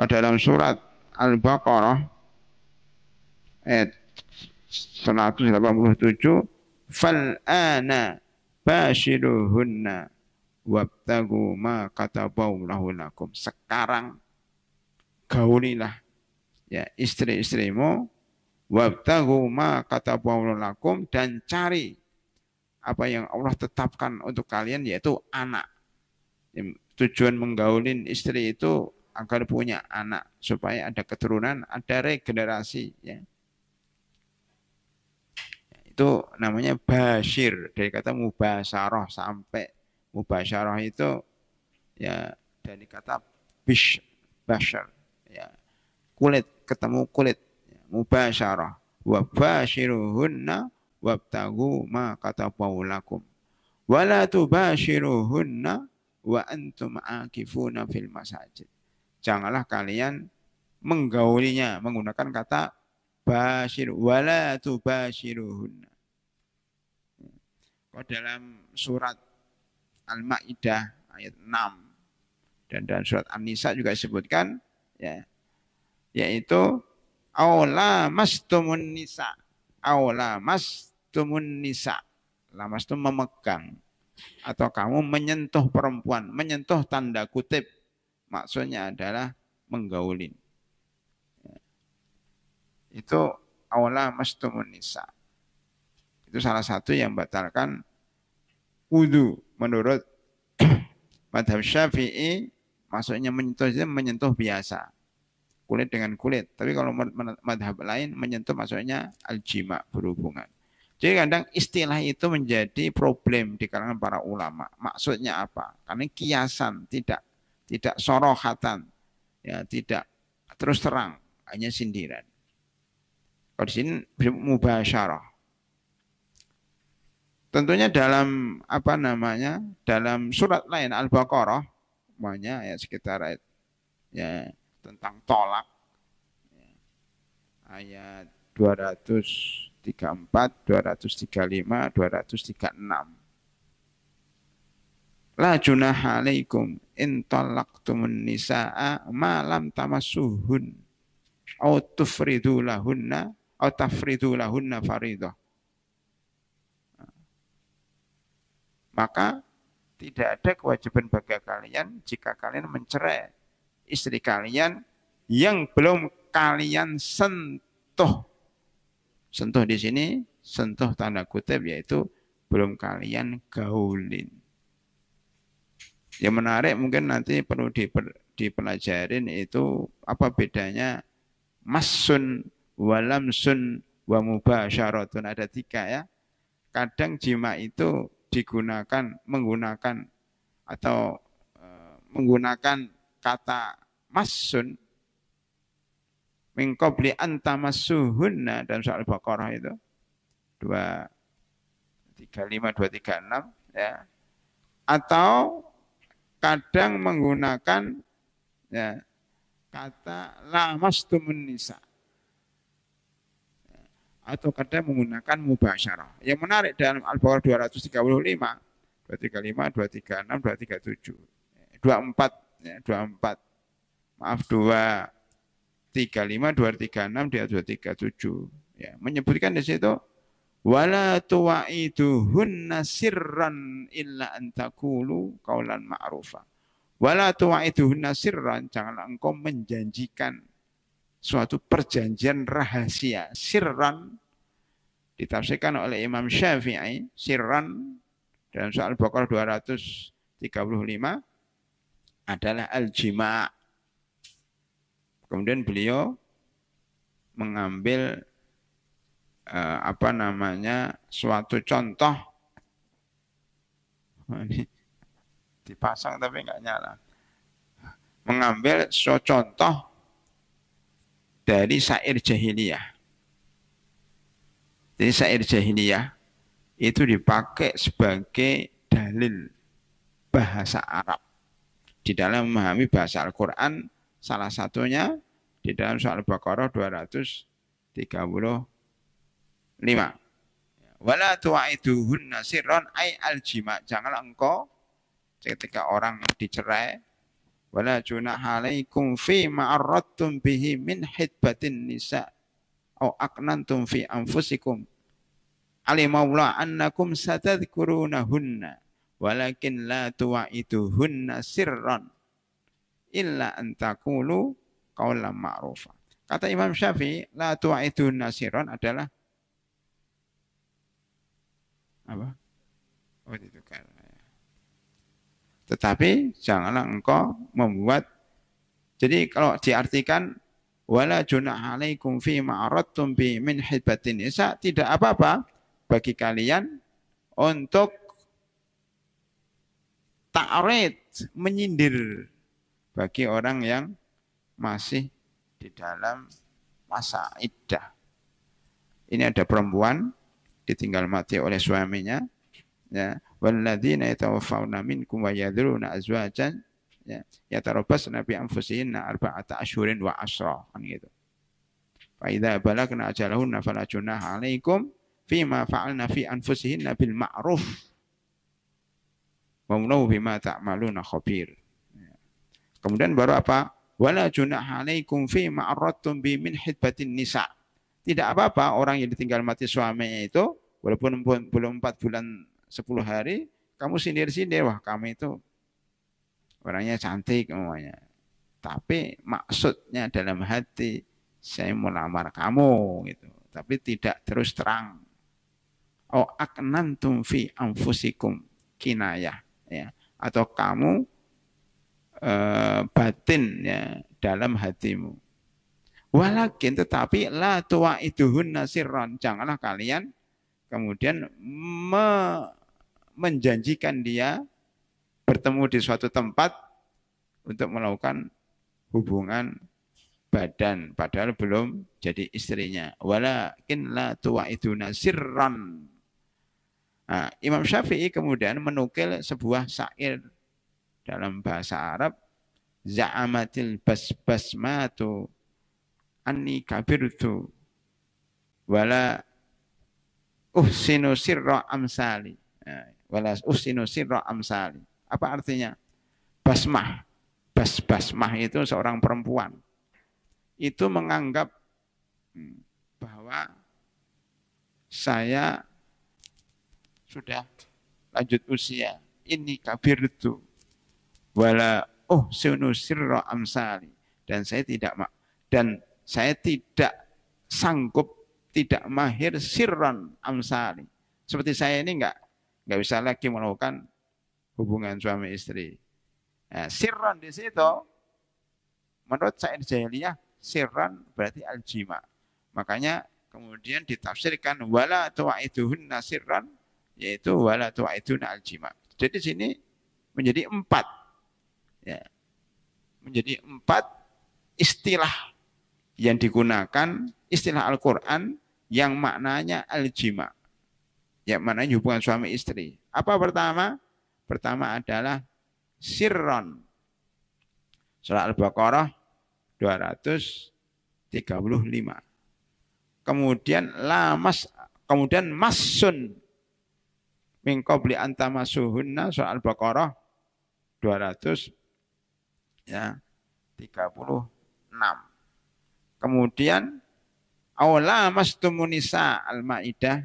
dalam surat Al-Baqarah ayat 187, fal'ana bashiruhunna wabtagu ma kataballahu lakum. Sekarang gaulilah ya istri-istrimu, wabtagu ma kataballahu lakum, dan cari apa yang Allah tetapkan untuk kalian, yaitu anak. Tujuan menggaulin istri itu agar punya anak, supaya ada keturunan, ada regenerasi ya. Itu namanya basyir, dari kata mubasyarah. Sampai mubasyarah itu ya dari kata basyar ya, kulit ketemu kulit ya, mubasyarah. Wa basyiruhunna wabtagu ma kataballahu lakum wala tubasyiruhunna wa antum akifuna fil masajid. Janganlah kalian menggaulinya menggunakan kata basyir, wala tubasyiruhunna. Dalam surat Al-Maidah ayat 6 dan dalam surat An-Nisa juga disebutkan ya, yaitu aula mastumun nisa, aula mastumun nisa, lamastum memegang atau kamu menyentuh perempuan, menyentuh tanda kutip maksudnya adalah menggaulin. Itu aula mastumun nisa. Itu salah satu yang batalkan wudu menurut madhab Syafi'i. Maksudnya menyentuh itu menyentuh biasa, kulit dengan kulit. Tapi kalau madhab lain menyentuh maksudnya al-jima, berhubungan. Jadi kadang istilah itu menjadi problem di kalangan para ulama. Maksudnya apa? Karena kiasan, tidak sorohatan, ya, tidak terus terang, hanya sindiran. Kalau di sini mubasyarah. Tentunya dalam apa namanya, dalam surat lain Al-Baqarah, semuanya ya sekitar ayat ya tentang tolak ya, ayat 234, 235, 236. La junaha alaikum in talaqtumun nisaa ma lam tamassuhun au tufridu lahunna au tafridu lahunna faridah. Maka tidak ada kewajiban bagi kalian jika kalian mencerai istri kalian yang belum kalian sentuh. Sentuh di sini, sentuh tanda kutip, yaitu belum kalian gaulin. Yang menarik mungkin nanti perlu dipelajarin itu apa bedanya massun walamsun wa mubasyaratun. Ada 3 ya. Kadang jima itu menggunakan kata massun min qabli an tamassuhunna dalam soal Baqarah itu 235 236 ya, atau kadang menggunakan ya kata lamastumun nisa, atau kadang menggunakan mubasyarah. Yang menarik dalam Al-Baqarah 235, 235, 236, 237, 24 ya, 24. Maaf 235, 236, 237 ya, menyebutkan di situ wala tuwa'iduhunna sirran illa an taqulu qaulan ma'rufa. Wala tuwa'iduhunna sirran, janganlah engkau menjanjikan suatu perjanjian rahasia. Sirran ditafsirkan oleh Imam Syafi'i, sirran dalam soal Baqarah 235 adalah al-jima'. Kemudian beliau mengambil apa namanya suatu contoh. Ini dipasang tapi nggak nyala. Mengambil suatu contoh dari syair jahiliyah. Jadi syair jahiliyah itu dipakai sebagai dalil bahasa Arab di dalam memahami bahasa Al-Quran. Salah satunya di dalam soal Baqarah 235. Wala tuwa'iduhunna sirran ay al-jima'. Janganlah engkau ketika orang dicerai, wala junaha alaikum fi ma'arradtum bihi min hitbatin nisa au aqnantum fi anfusikum alimawla annakum satadhkurunahunna walakin la tuwa'iduhunna sirran illa an taqulu qawlan ma'rufa. Kata Imam Syafi'i, la tuwa'idunna sirran adalah apa? Oh, itu kan. Tetapi janganlah engkau membuat, jadi kalau diartikan wala junaha alaikum fi ma'aradtum bi min hitbatin nisa, tidak apa-apa bagi kalian untuk ta'rid, menyindir bagi orang yang masih di dalam masa iddah. Ini ada perempuan ditinggal mati oleh suaminya, ya, walladzina yatawaffawna minkum wa yadhuruna azwajan ya yatarabbasna bi anfusihinna arba'ata asyhurin wa asyra, kan gitu. Fa idza balagna ajalahunna fala junaha 'alaikum fima fa'alna fi anfusihinna bil ma'ruf wa wallahu bima ta'maluna khabir. Kemudian baru apa? Wala junaha 'alaikum fima aradtum bi min hitbatin nisa. Tidak apa-apa orang yang ditinggal mati suaminya itu walaupun belum 4 bulan 10 hari, kamu sindir-sindir, wah kamu itu orangnya cantik semuanya. Tapi maksudnya dalam hati, saya mau lamar kamu gitu. Tapi tidak terus terang. Oh aknantum fi anfusikum kinayah. Ya. Atau kamu batin ya dalam hatimu. Walakin tetapi la tuwa'iduhunna sirran. Janganlah kalian kemudian menjanjikan dia bertemu di suatu tempat untuk melakukan hubungan badan padahal belum jadi istrinya. Walakin la tuwa'iduna sirran. Nah, Imam Syafi'i kemudian menukil sebuah syair dalam bahasa Arab, za'amatil basmatu anni kabirtu wala uhsinu sirra amsali. Wala uhsinu sirra amsali. Apa artinya? Basmah. Basmah itu seorang perempuan. Itu menganggap bahwa saya sudah lanjut usia. Ini kabirtu. Wala uhsinu sirra amsali. Dan saya tidak sanggup, tidak mahir sirran amsali. Seperti saya ini enggak bisa lagi melakukan hubungan suami istri. Nah, sirran di situ, menurut syair jahiliyah, sirran berarti aljima. Makanya kemudian ditafsirkan wala tuwa'iduhunna sirran, yaitu wala tuwa'iduna aljima. Jadi sini menjadi 4. Ya. Menjadi 4 istilah yang digunakan, istilah Al-Quran yang maknanya al-jima. Yang maknanya hubungan suami istri. Apa pertama? Pertama adalah sirron. Surah Al-Baqarah 235. Kemudian masun min qabli antamasuhunna, surah Al-Baqarah 236. Kemudian awla mastumunisa al-Maidah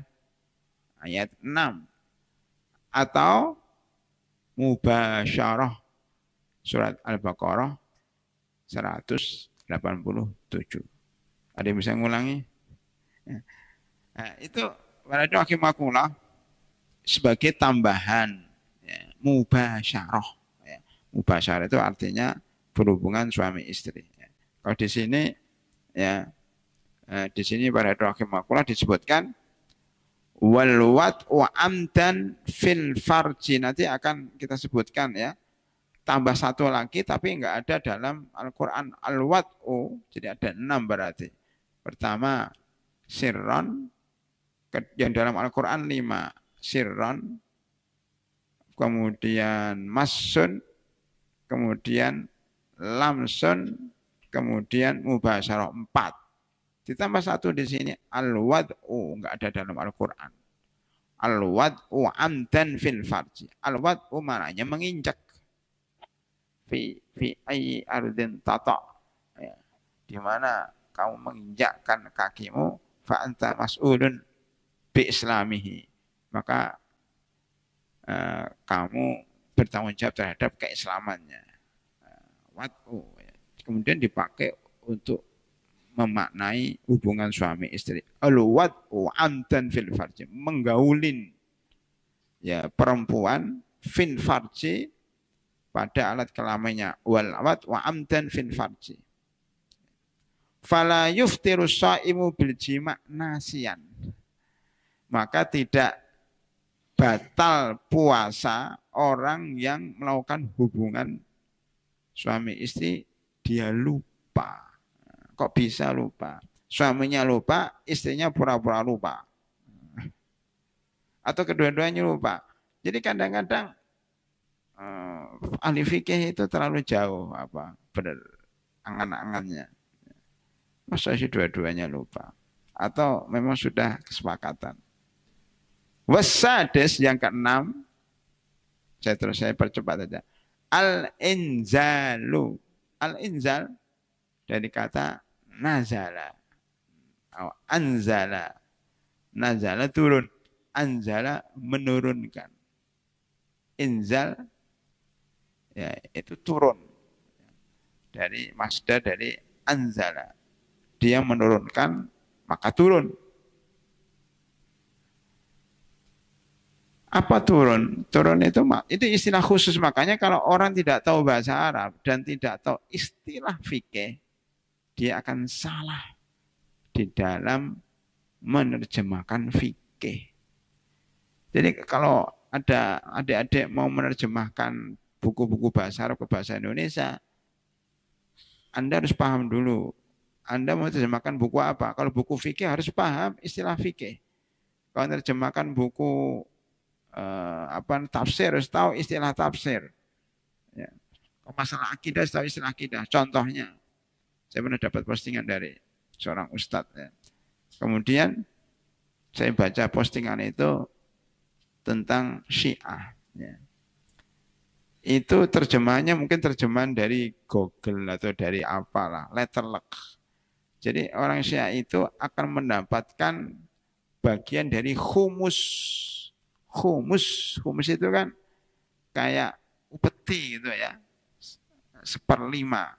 ayat 6 atau mubasyarah surat Al-Baqarah 187. Ada yang bisa ngulangi? Nah, itu pada rahimakumullah sebagai tambahan ya, mubasyarah. Ya. Mubasyarah itu artinya berhubungan suami istri. Ya. Kalau di sini ya di sini pada rahimakumullah disebutkan walwat wa amdan fil farji, nanti akan kita sebutkan ya, tambah satu lagi tapi enggak ada dalam Al-Quran, al-wat'u, jadi ada 6 berarti. Pertama sirron, yang dalam Al-Quran 5 sirron, kemudian masun, kemudian lamsun, kemudian mubasyarah 4. Ditambah satu di sini al-wad'u, enggak ada dalam Al-Quran. Al-wad'u amdan fil farji. Al-wad'u maknanya menginjak. fi ayyi ardin tata, ya, di mana kamu menginjakkan kakimu, fa anta mas'ulun bi islamihi, maka kamu bertanggung jawab terhadap keislamannya. Wat'u, ya. Kemudian dipakai untuk memaknai hubungan suami istri. Al-wat'u amdan fil farji, menggaulin ya perempuan fil farji pada alat kelaminnya, wal wat'u amdan fil farji. Fala yuftiru shaimu bil jima' nasiyan, maka tidak batal puasa orang yang melakukan hubungan suami istri dia lupa. Kok bisa lupa? Suaminya lupa, istrinya pura-pura lupa. Atau kedua-duanya lupa. Jadi kadang-kadang ahli fikih itu terlalu jauh berangan-angannya. Masa sih dua-duanya lupa? Atau memang sudah kesepakatan? Wasadis yang keenam, saya percepat saja. Al-inzalu. Al-inzal dari kata nazala. Anzala. Nazala turun. Anzala menurunkan. Inzal ya itu turun. Dari masdar dari anzala. Dia menurunkan maka turun. Apa turun? Turun itu istilah khusus, makanya kalau orang tidak tahu bahasa Arab dan tidak tahu istilah fikih, dia akan salah di dalam menerjemahkan fikih. Jadi kalau ada adik-adik mau menerjemahkan buku-buku bahasa Arab ke bahasa Indonesia, Anda harus paham dulu. Anda mau menerjemahkan buku apa? Kalau buku fikih harus paham istilah fikih. Kalau menerjemahkan buku tafsir harus tahu istilah tafsir. Ya. Kalau masalah akidah harus tahu istilah akidah. Contohnya, saya pernah dapat postingan dari seorang ustadz. Ya. Kemudian saya baca postingan itu tentang Syiah. Ya. Itu terjemahannya mungkin terjemahan dari Google atau dari apalah, letterluck. Jadi orang Syiah itu akan mendapatkan bagian dari humus. Humus itu kan kayak upeti gitu ya, 1/5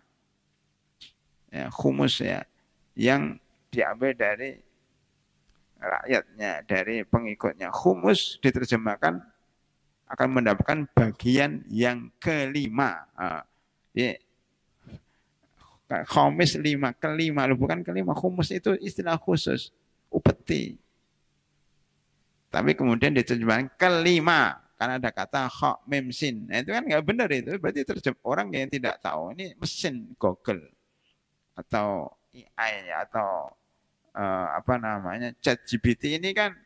ya, humus ya, yang diambil dari rakyatnya, dari pengikutnya. Humus diterjemahkan akan mendapatkan bagian yang kelima. Khamis 5, kelima, bukan kelima. Humus itu istilah khusus, upeti. Tapi kemudian diterjemahkan kelima karena ada kata kha mim sin. Nah, itu kan nggak benar itu. Berarti orang yang tidak tahu ini mesin Google atau AI atau ChatGPT ini kan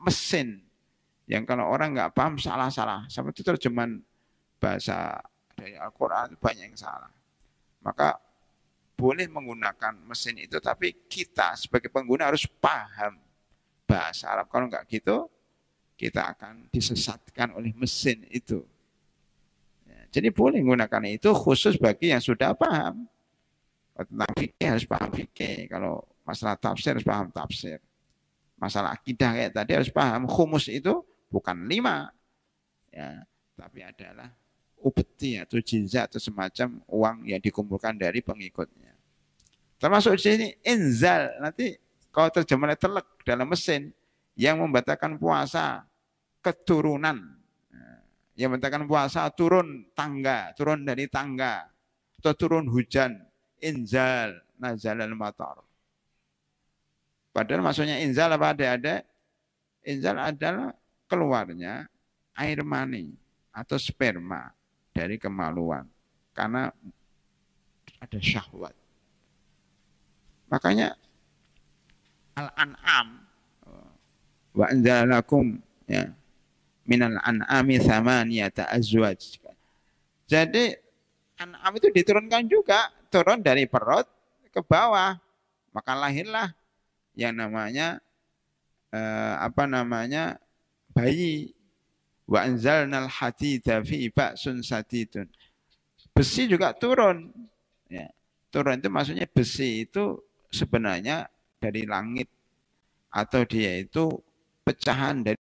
mesin yang kalau orang nggak paham salah-salah. Sama itu terjemahan bahasa dari Al-Quran banyak yang salah. Maka boleh menggunakan mesin itu, tapi kita sebagai pengguna harus paham bahasa Arab. Kalau enggak gitu, kita akan disesatkan oleh mesin itu. Ya, jadi boleh menggunakan itu khusus bagi yang sudah paham. Tentang fikih harus paham fikih. Kalau masalah tafsir harus paham tafsir. Masalah akidah kayak tadi harus paham. Khumus itu bukan 5. Ya, tapi adalah upeti atau jinza atau semacam uang yang dikumpulkan dari pengikutnya. Termasuk di sini inzal. Nanti kalau terjemah letterlek dalam mesin yang membatalkan puasa keturunan, yang membatalkan puasa turun tangga, turun dari tangga, atau turun hujan, inzal, nazal al-matar. Padahal maksudnya inzal apa ada? Inzal adalah keluarnya air mani atau sperma dari kemaluan karena ada syahwat. Makanya Al-An'am wa anzalakum ya minal an'ami thamaniyata azwaj. Jadi An'am itu diturunkan juga, turun dari perut ke bawah. Maka lahirlah yang namanya bayi. Wa anzalnal hadida fi ba'sun sadidun. besi juga turun. Ya. Turun itu maksudnya besi itu sebenarnya dari langit atau dia itu pecahan dari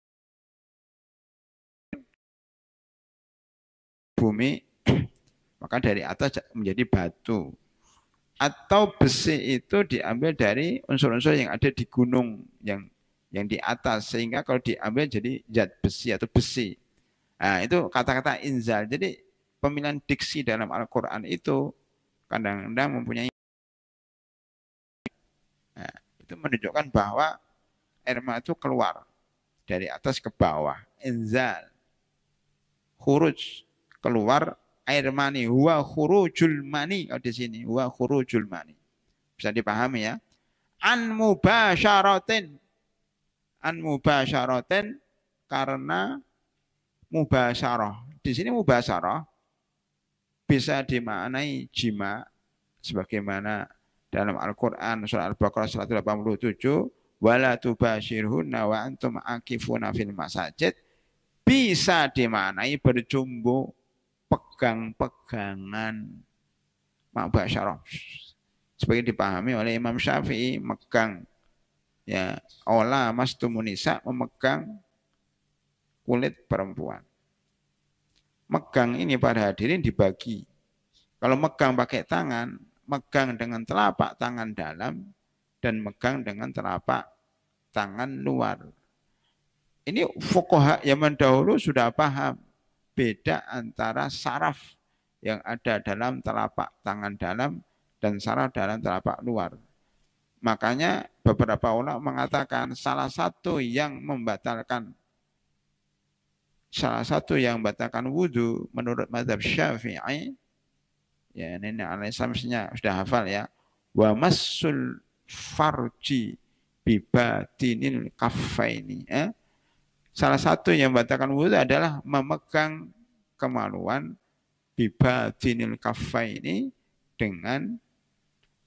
bumi, maka dari atas menjadi batu. Atau besi itu diambil dari unsur-unsur yang ada di gunung yang di atas, sehingga kalau diambil jadi zat besi atau besi. Nah, itu kata-kata inzal. Jadi pemilihan diksi dalam Al-Quran itu kadang-kadang mempunyai, nah, itu menunjukkan bahwa air mata itu keluar dari atas ke bawah. Inzal, khuruj, keluar air mani. Huwa khurujul mani. Kalau di sini huwa khurujul mani. Bisa dipahami ya. An mubasyaratin. An mubasyaratin karena mubasyarah. Di sini mubasyarah bisa dimaknai jima sebagaimana dalam Al-Qur'an surah Al-Baqarah 187, wala tubasyirhunna wa antum akifuna fil masajid, bisa dimaknai berjumbu, pegang-pegangan, mubasyarah. Sebagai dipahami oleh Imam Syafi'i, megang ya, ola mastumunisa, memegang kulit perempuan. Megang ini pada hadirin dibagi. Kalau megang pakai tangan, megang dengan telapak tangan dalam dan megang dengan telapak tangan luar. Ini fuqaha zaman dahulu sudah paham beda antara saraf yang ada dalam telapak tangan dalam dan saraf dalam telapak luar. Makanya beberapa ulama mengatakan salah satu yang membatalkan wudhu menurut mazhab Syafi'i, ya ini alaihissalamnya sudah hafal ya, wa massul farji bibatinil kaffaini. Salah satu yang membatalkan wudhu adalah memegang kemaluan bibatinil kaffaini dengan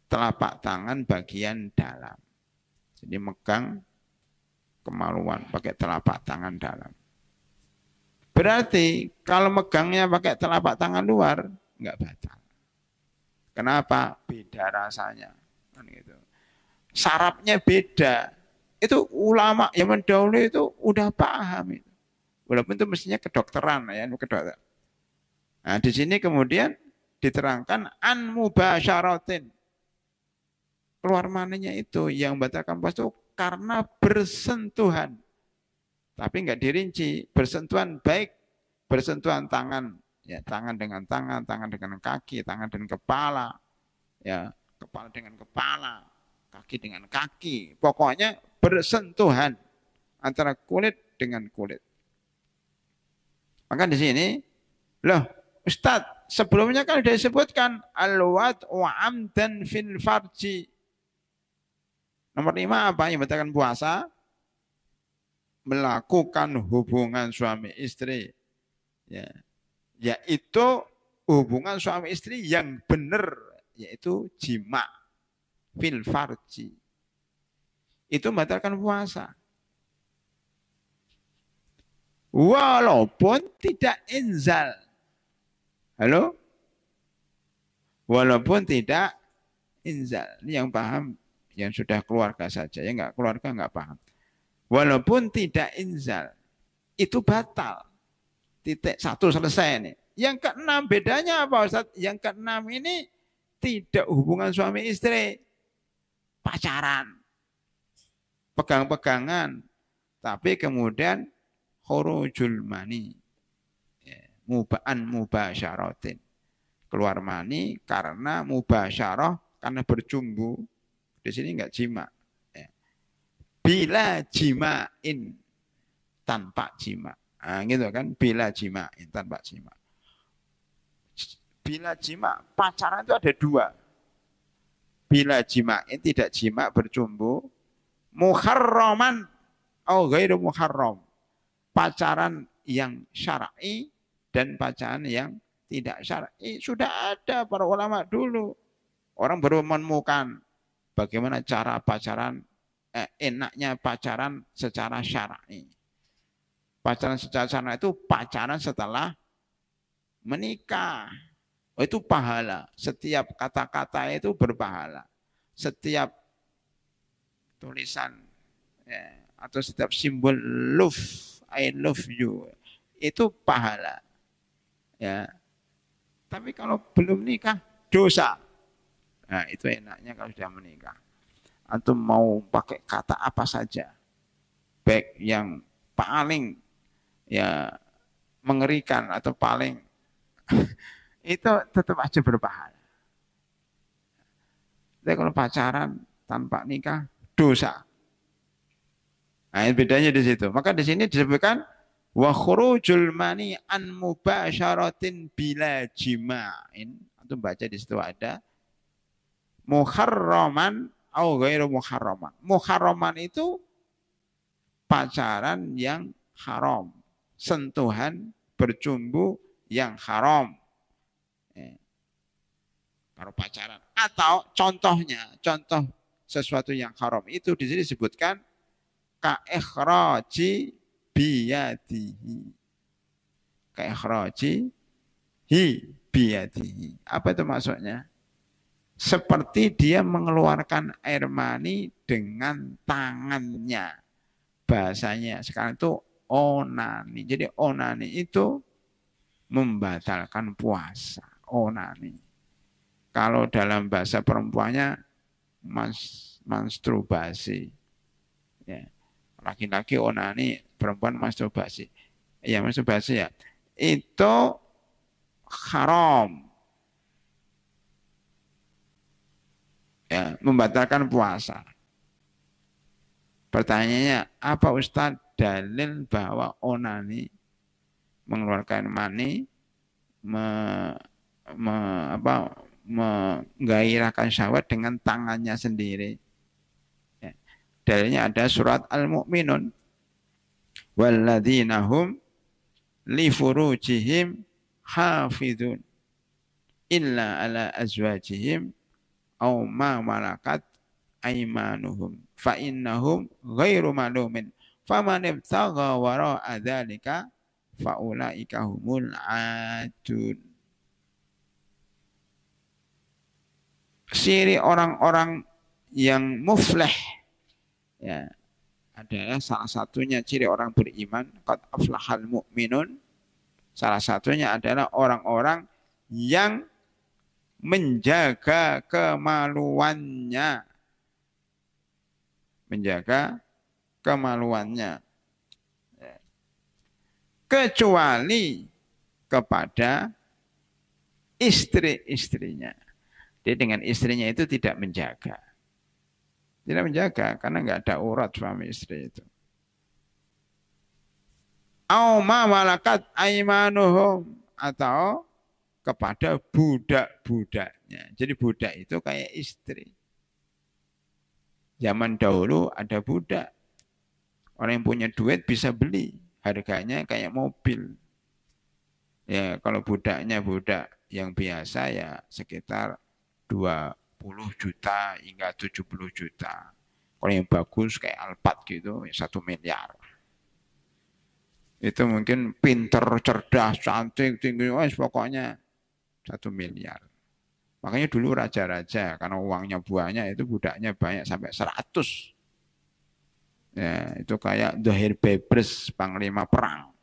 telapak tangan bagian dalam. Jadi megang kemaluan pakai telapak tangan dalam. Berarti kalau megangnya pakai telapak tangan luar, enggak batal. Kenapa? Beda rasanya. Kan gitu. Sarafnya beda. Itu ulama yang mendahulu itu udah paham itu. Walaupun itu mestinya kedokteran ya, kedokteran. Nah, di sini kemudian diterangkan an mubasyaratin. Keluar mananya itu yang membatalkan puasa itu karena bersentuhan. Tapi enggak dirinci, bersentuhan baik bersentuhan tangan, ya tangan dengan tangan, tangan dengan kaki, tangan dengan kepala, ya kepala dengan kepala, kaki dengan kaki. Pokoknya bersentuhan antara kulit dengan kulit. Maka di sini, loh Ustadz, sebelumnya kan sudah disebutkan al-wad wa amdan fil farji. Nomor 5 apa yang membatalkan puasa? Melakukan hubungan suami istri, ya, yaitu hubungan suami istri yang benar, yaitu jima fil farji. Itu membatalkan puasa. Walaupun tidak inzal. Halo? Walaupun tidak inzal. Ini yang paham, yang sudah keluarga saja. Yang enggak keluarga enggak paham. Walaupun tidak inzal, itu batal. Titik 1 selesai nih. Yang keenam bedanya apa Ustaz? Yang keenam ini tidak hubungan suami istri. Pacaran. Pegang-pegangan. Tapi kemudian khurujul mani. Muba'an mubasyaratin. Keluar mani karena mubasyarah, karena berjumbu. Di sini enggak jima. Bila jima'in, tanpa jima. Nah, gitu kan, bila jima'in, tanpa jima. Bila jima, pacaran itu ada 2. Bila jima'in, tidak jima, berjumbu. Muharraman, atau ghairu muharram. Pacaran yang syar'i dan pacaran yang tidak syar'i. Sudah ada para ulama dulu. Orang baru menemukan bagaimana cara pacaran, enaknya pacaran secara syar'i. Pacaran secara syar'i itu pacaran setelah menikah. Oh, itu pahala. Setiap kata-kata itu berpahala. Setiap tulisan ya, atau setiap simbol love, I love you, itu pahala. Ya. Tapi kalau belum nikah, dosa. Nah, itu enaknya kalau sudah menikah. Atau mau pakai kata apa saja. Baik yang paling ya mengerikan atau paling itu tetap aja berpahala. Tapi kalau pacaran tanpa nikah, dosa. Nah, bedanya di situ. Maka di sini disebutkan wa khurujul mani an mubasyaratin bila jima'in. Itu baca di situ ada muharraman au ghairu muharraman. Muharraman itu pacaran yang haram, sentuhan bercumbu yang haram. Kalau pacaran atau contoh sesuatu yang haram itu di sini disebutkan ka ikhraji biyadihi. Ka ikhraji biyadihi. Apa itu maksudnya? Seperti dia mengeluarkan air mani dengan tangannya. Bahasanya sekarang itu onani. Jadi onani itu membatalkan puasa. Onani. Kalau dalam bahasa perempuannya masturbasi. Ya. Laki-laki onani, perempuan masturbasi. Ya masturbasi ya. Itu haram. Ya, membatalkan puasa. Pertanyaannya, apa Ustadz dalil bahwa onani mengeluarkan mani menggairahkan syahwat dengan tangannya sendiri? Ya. Dalilnya ada surat Al-Mu'minun. Walladzina hum li furujihim hafidun illa ala azwajihim aw ma malakat aimanuhum fa innahum ghairu malumin faman ibtagha wara'a dzalika fa ulaika humul adun. Ciri orang-orang yang muflih ya adalah salah satunya ciri orang beriman qad aflahal mu'minun, salah satunya adalah orang-orang yang menjaga kemaluannya. Menjaga kemaluannya. Kecuali kepada istri-istrinya. Dia dengan istrinya itu tidak menjaga. Tidak menjaga karena nggak ada urat suami istri itu. Au ma malakat aimanuhum, atau kepada budak-budaknya. Jadi budak itu kayak istri. Zaman dahulu ada budak. Orang yang punya duit bisa beli. Harganya kayak mobil. Ya, kalau budaknya budak yang biasa ya sekitar 20 juta hingga 70 juta. Kalau yang bagus kayak Alphard gitu, 1 miliar. Itu mungkin pinter, cerdas, cantik, tinggi, pokoknya 1 miliar. Makanya dulu raja-raja, karena uangnya banyak, itu budaknya banyak sampai 100. Ya, itu kayak Dohir Bebres, panglima perang.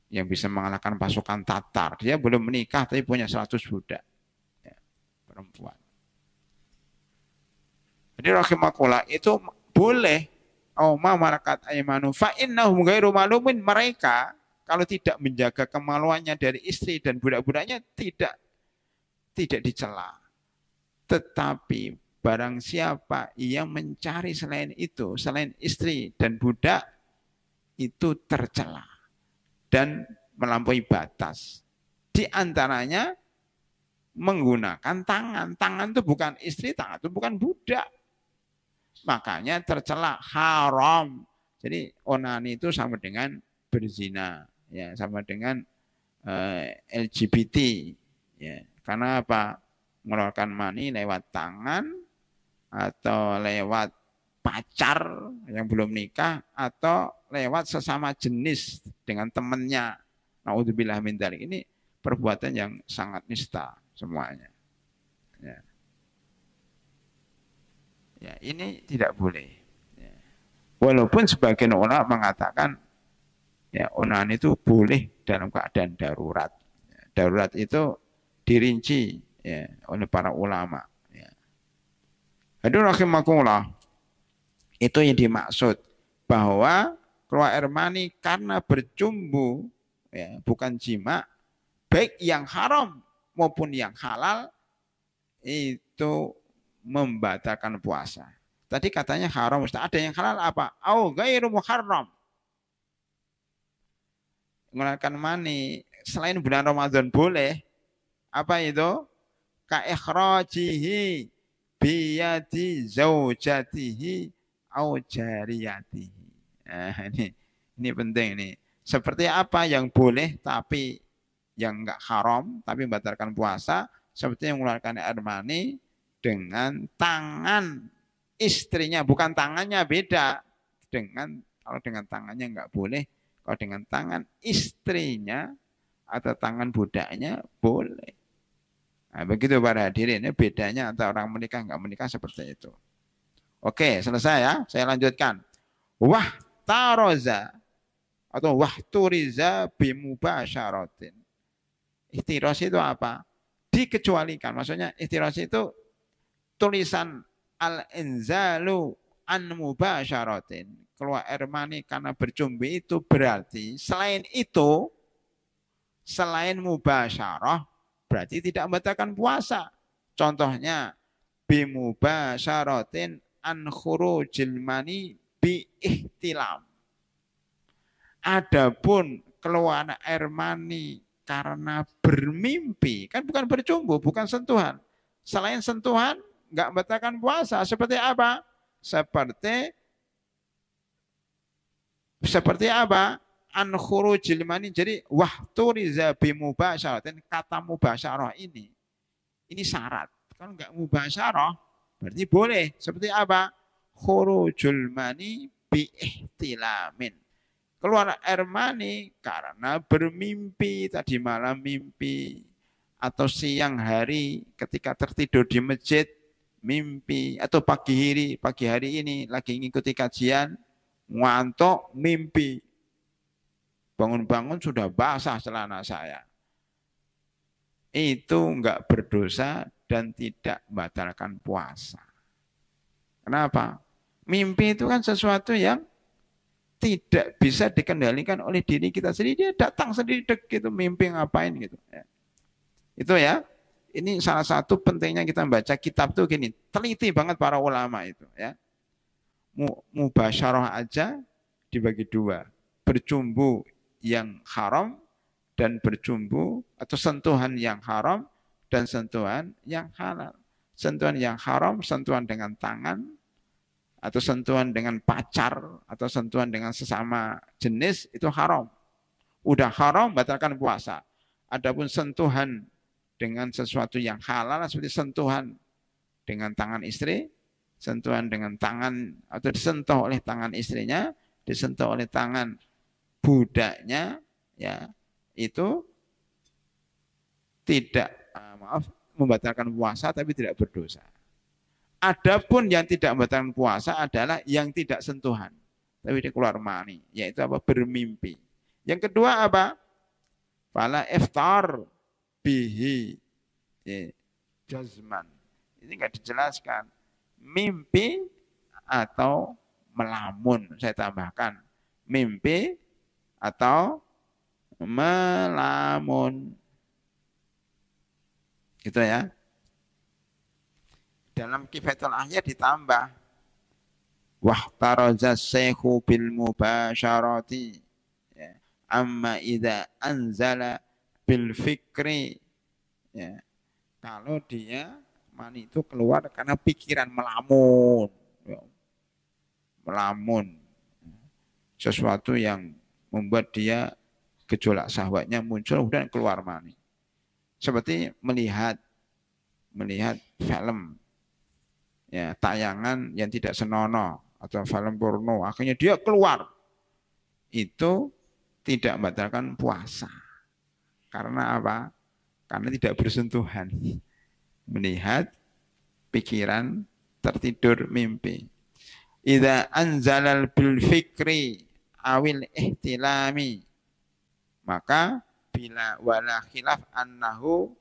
Yang bisa mengalahkan pasukan Tatar. Dia belum menikah, tapi punya 100 budak. Ya, perempuan. Jadi rahimakumullah itu boleh. Oh ma malakat aymanu fa innahum ghairu malumin, mereka kalau tidak menjaga kemaluannya dari istri dan budak-budaknya tidak dicela. Tetapi barang siapa yang mencari selain itu, selain istri dan budak, itu tercela dan melampaui batas. Di antaranya menggunakan tangan. Tangan itu bukan istri, tangan itu bukan budak. Makanya tercela, haram. Jadi onani itu sama dengan berzina, ya, sama dengan LGBT, ya. Karena apa? Mengeluarkan mani lewat tangan atau lewat pacar yang belum nikah atau lewat sesama jenis dengan temannya. Naudzubillah min dzalik. Ini perbuatan yang sangat nista semuanya. Ya. Ya, ini tidak boleh. Ya. Walaupun sebagian ulama mengatakan ya onahan itu boleh dalam keadaan darurat. Ya, darurat itu dirinci ya, oleh para ulama. Ya. Hadirin rahimakumullah, itu yang dimaksud bahwa keluar air mani karena bercumbu, ya, bukan jima, baik yang haram maupun yang halal itu membatalkan puasa. Tadi katanya haram, Ustaz. Ada yang halal apa? Au ghairu muharram. Mengeluarkan mani selain bulan Ramadan boleh. Apa itu? Ka ikhrajihi biyadi zaujatihi au jariyatihi. Nah, ini penting nih. Seperti apa yang boleh tapi yang enggak haram tapi membatalkan puasa, seperti yang mengeluarkan air mani dengan tangan istrinya, bukan tangannya, beda. Kalau dengan tangannya enggak boleh, kalau dengan tangan istrinya atau tangan budaknya boleh. Nah, begitu para hadirin, bedanya antara orang menikah enggak menikah seperti itu. Oke, selesai ya. Saya lanjutkan. Wah taroza atau wah turiza bimubasyaratin. Ihtiros itu apa? Dikecualikan. Maksudnya ihtiros itu tulisan al-inzalu an mubasyaratin. Keluar air mani karena bercumbu itu berarti selain itu, selain mubasyarah, berarti tidak membatalkan puasa. Contohnya bimubasyaratin an khurujil mani bi ihtilam. Adapun keluar air mani karena bermimpi, kan bukan bercumbu, bukan sentuhan. Selain sentuhan, nggak membatalkan puasa. Seperti apa? Seperti apa? An khurujil mani. Jadi wahturiza bimubasyaratin, kata mubasyarah ini syarat. Kalau nggak mubasyarah, berarti boleh. Seperti apa? Khurujul mani bi ihtilamin. Keluar air mani karena bermimpi, tadi malam mimpi, atau siang hari ketika tertidur di masjid mimpi, atau pagi hari ini lagi ngikuti kajian ngantuk mimpi, bangun-bangun sudah basah celana saya. Itu enggak berdosa dan tidak membatalkan puasa. Kenapa? Mimpi itu kan sesuatu yang tidak bisa dikendalikan oleh diri kita sendiri. Dia datang sendiri gitu, mimpi ngapain gitu. Ya. Itu ya. Ini salah satu pentingnya kita membaca kitab tuh gini. Teliti banget para ulama itu. Ya. Mubasyarah aja dibagi dua. Bercumbu yang haram dan bercumbu atau sentuhan yang haram dan sentuhan yang halal. Sentuhan yang haram, sentuhan dengan tangan, atau sentuhan dengan pacar, atau sentuhan dengan sesama jenis, itu haram. Udah haram, batalkan puasa. Adapun sentuhan dengan sesuatu yang halal, seperti sentuhan dengan tangan istri, sentuhan dengan tangan, atau disentuh oleh tangan istrinya, disentuh oleh tangan budaknya, ya itu tidak, membatalkan puasa, tapi tidak berdosa. Adapun yang tidak membatalkan puasa adalah yang tidak sentuhan, tapi dia keluar mani, yaitu apa? Bermimpi. Yang kedua apa? Fala iftar bihi jazman. Ini enggak dijelaskan. Mimpi atau melamun. Saya tambahkan mimpi atau melamun. Gitu ya. Dalam Kifayatul Ahya ditambah wahtaraza syekhu bil mubasyarati ya. Amma idza anzala bil fikri ya. Kalau dia mani itu keluar karena pikiran melamun ya. Melamun sesuatu yang membuat dia gejolak syahwatnya muncul dan keluar mani, seperti melihat film ya, tayangan yang tidak senonoh atau film porno, akhirnya dia keluar, itu tidak membatalkan puasa. Karena apa? Karena tidak bersentuhan. Melihat pikiran tertidur mimpi. Idza anzalal bil fikri awil ihtilami, maka bila wala khilaf annahu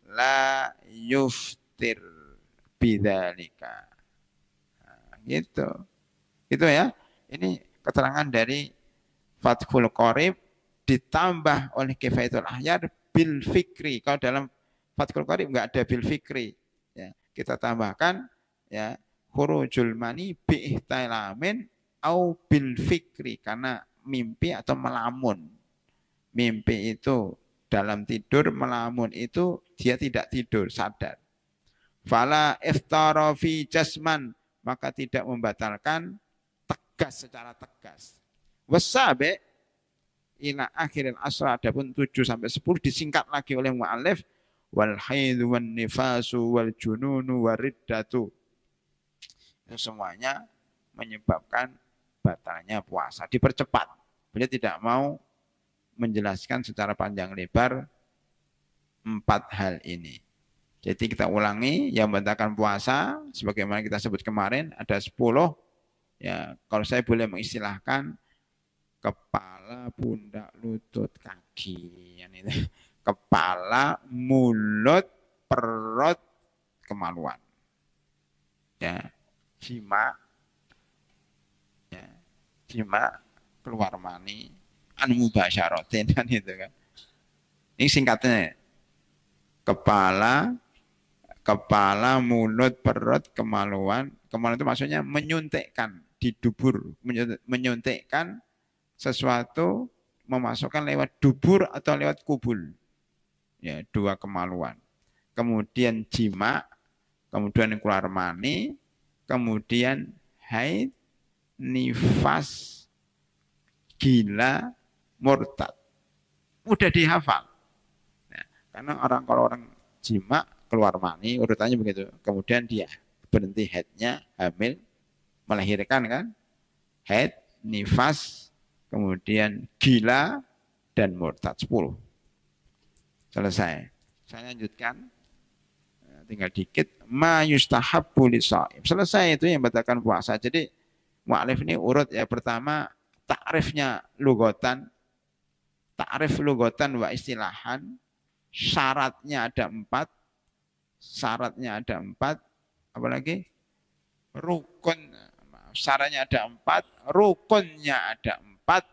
la yuftir bidzalika. Nah, gitu. Gitu ya. Ini keterangan dari Fathul Qorib ditambah oleh Kifayatul Ahyar bil fikri. Kalau dalam Fathul Qorib enggak ada bil fikri. Ya, kita tambahkan ya khurujul mani bi ihtilamin au bil fikri, karena mimpi atau melamun. Mimpi itu dalam tidur, melamun itu dia tidak tidur, sadar. Fala iftara fi jasman, maka tidak membatalkan tegas secara tegas. Wasabe ila akhiril asra, adapun 7 sampai 10 disingkat lagi oleh mu'allif, wal haidhu wan nifasu wal jununu wariddatu. Itu semuanya menyebabkan batalnya puasa. Dipercepat. Beliau tidak mau menjelaskan secara panjang lebar 4 hal ini. Jadi kita ulangi, yang membatalkan puasa sebagaimana kita sebut kemarin ada 10. Ya, kalau saya boleh mengistilahkan kepala, pundak, lutut, kaki, ini. Kepala, mulut, perut, kemaluan. Ya, jima, ya, jima, keluar mani, mubasyaratin kan itu kan. Ini singkatnya. Kepala, mulut, perut, kemaluan. Kemaluan itu maksudnya menyuntikkan di dubur, menyuntikkan sesuatu, memasukkan lewat dubur atau lewat kubul. Ya, 2 kemaluan. Kemudian jima, kemudian keluar mani, kemudian haid, nifas, gila, murtad. Mudah dihafal. Nah, karena kalau orang jima, keluar mani, urutannya begitu. Kemudian dia berhenti haidnya, hamil, melahirkan kan. Haid, nifas, kemudian gila, dan murtad. 10. Selesai. Saya lanjutkan. Tinggal dikit. Ma yustahabbu lisa'im. Selesai itu yang batalkan puasa. Jadi mu'alif ini urut ya. Pertama, ta'rifnya lugotan. Ta'rif lugotan wa istilahan. Syaratnya ada 4. Syaratnya ada 4. Apalagi? Rukun. Syaratnya ada 4. Rukunnya ada 4.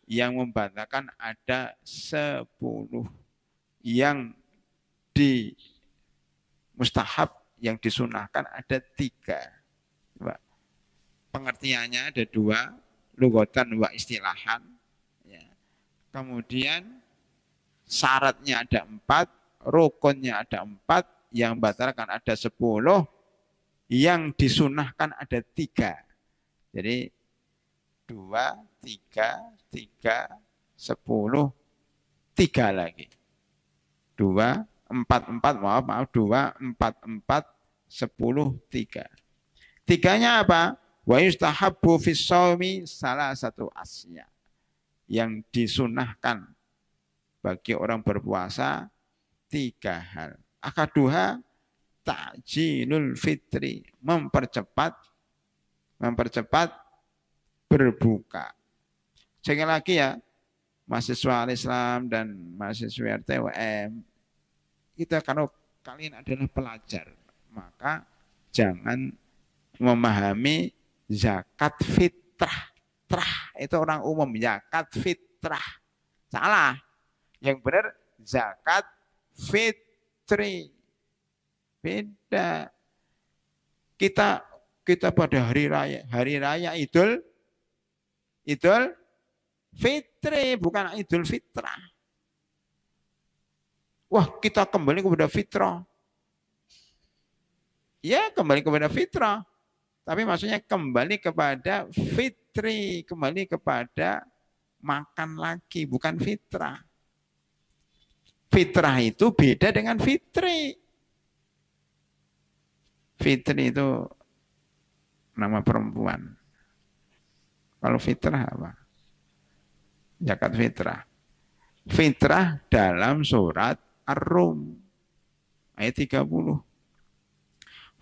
Yang membatalkan ada 10. Yang di mustahab, yang disunahkan ada 3. Pengertiannya ada 2, lugotan wa istilahan. Ya. Kemudian syaratnya ada 4, rukunnya ada 4, yang batalkan ada 10, yang disunahkan ada 3. Jadi 2, 3, 3, 10, 3 lagi. 2, 4, 4, maaf, 2, 4, 4, 10, 3. 3-nya apa? Wa yustahabbu fis shaumi salah satu asya. Yang disunahkan bagi orang berpuasa 3 hal. Akaduha ta'jilul fitri, mempercepat berbuka. Sekali lagi ya, mahasiswa Al-Islam dan mahasiswa RTWM, kita kalau kalian adalah pelajar, maka jangan memahami zakat fitrah. Trah itu orang umum, zakat fitrah. Salah. Yang benar zakat fitri. Beda. Kita pada hari raya Idul Fitri, bukan Idul Fitrah. Wah, kita kembali kepada fitrah. Ya, kembali kepada fitrah. Tapi maksudnya kembali kepada fitri, kembali kepada makan lagi, bukan fitrah. Fitrah itu beda dengan fitri. Fitri itu nama perempuan. Kalau fitrah apa? Zakat fitrah. Fitrah dalam surat Ar-Rum ayat 30.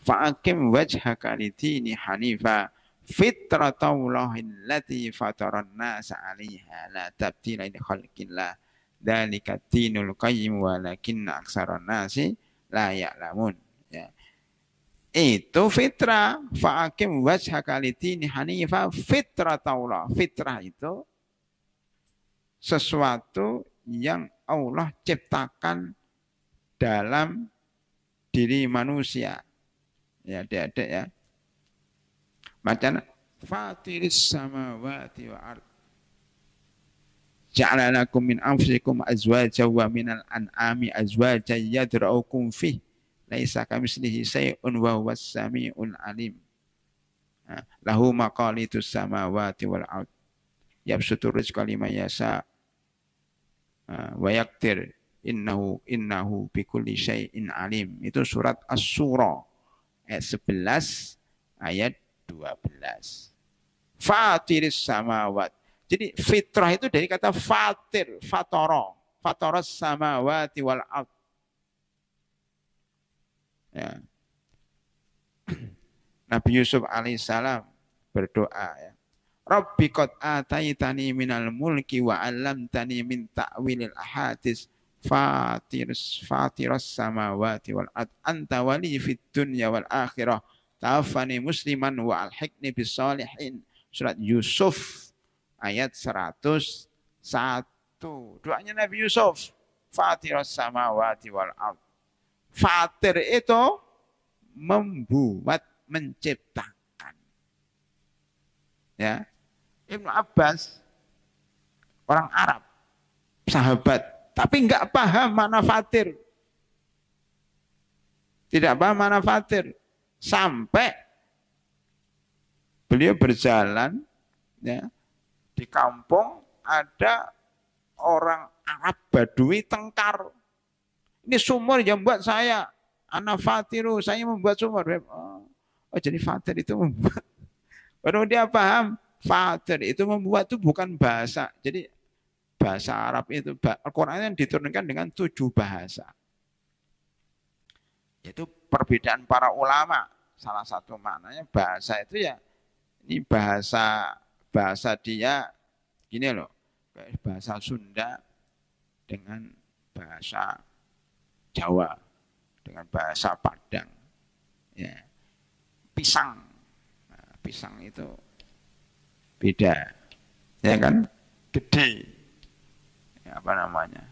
Fa'akim wajhaka lidini hanifa fitratallahi allati fataran nasa 'alaiha la tabdila li khalqillah dzalika dinul qayyim walakinna aksaran nasi la ya'lamun. Ya. Itu fitrah. Fa'akim wajhaka lidini hanifa fitratallah. Fitrah itu sesuatu yang Allah ciptakan dalam diri manusia. Ya, adik-adik ya. Macam fatiris samawati wa ard. Ja'ala lakum min anfusikum azwajan wa minal an'ami azwajan yadra'ukum fih. Laisa kamitslihi syai'un wa huwas samiul alim. Lahu maqalitus samawati wal ard. Yabsutu rizqa liman yasha wa yaqdir innahu bikulli syai'in alim. Itu surat Asy-Syura ayat 11 ayat 12. Fatiris samawat. Jadi fitrah itu dari kata fatir, fatara, fataras samawati wal ard. Ya. Nabi Yusuf alaihissalam berdoa ya. Rabbi qad ataitani minal mulki wa 'allamtani min ta'wilil ahadits fatiras samawati wal ard anta wali fid dunya wal akhirah tawaffani musliman wa alhiqni bis sholihin. Surat Yusuf ayat 101. Doanya Nabi Yusuf, fatiras samawati wal ard. Fatir itu membuat, menciptakan. Ya. Ibnu Abbas orang Arab, sahabat, tapi enggak paham makna fatir. Tidak paham makna fatir. Sampai beliau berjalan ya, di kampung ada orang Arab Badui tengkar. Ini sumur yang buat saya. Ana fatiru, saya membuat sumur. Oh, jadi fatir itu membuat. Baru dia paham, fatir itu membuat itu bukan bahasa. Jadi bahasa Arab itu, Al-Quran yang diturunkan dengan 7 bahasa. Itu perbedaan para ulama. Salah satu maknanya bahasa itu ya, ini bahasa dia, gini loh, bahasa Sunda dengan bahasa Jawa, dengan bahasa Padang. Ya. Pisang. Nah, pisang itu beda. Ya kan? Gede. Ya, apa namanya?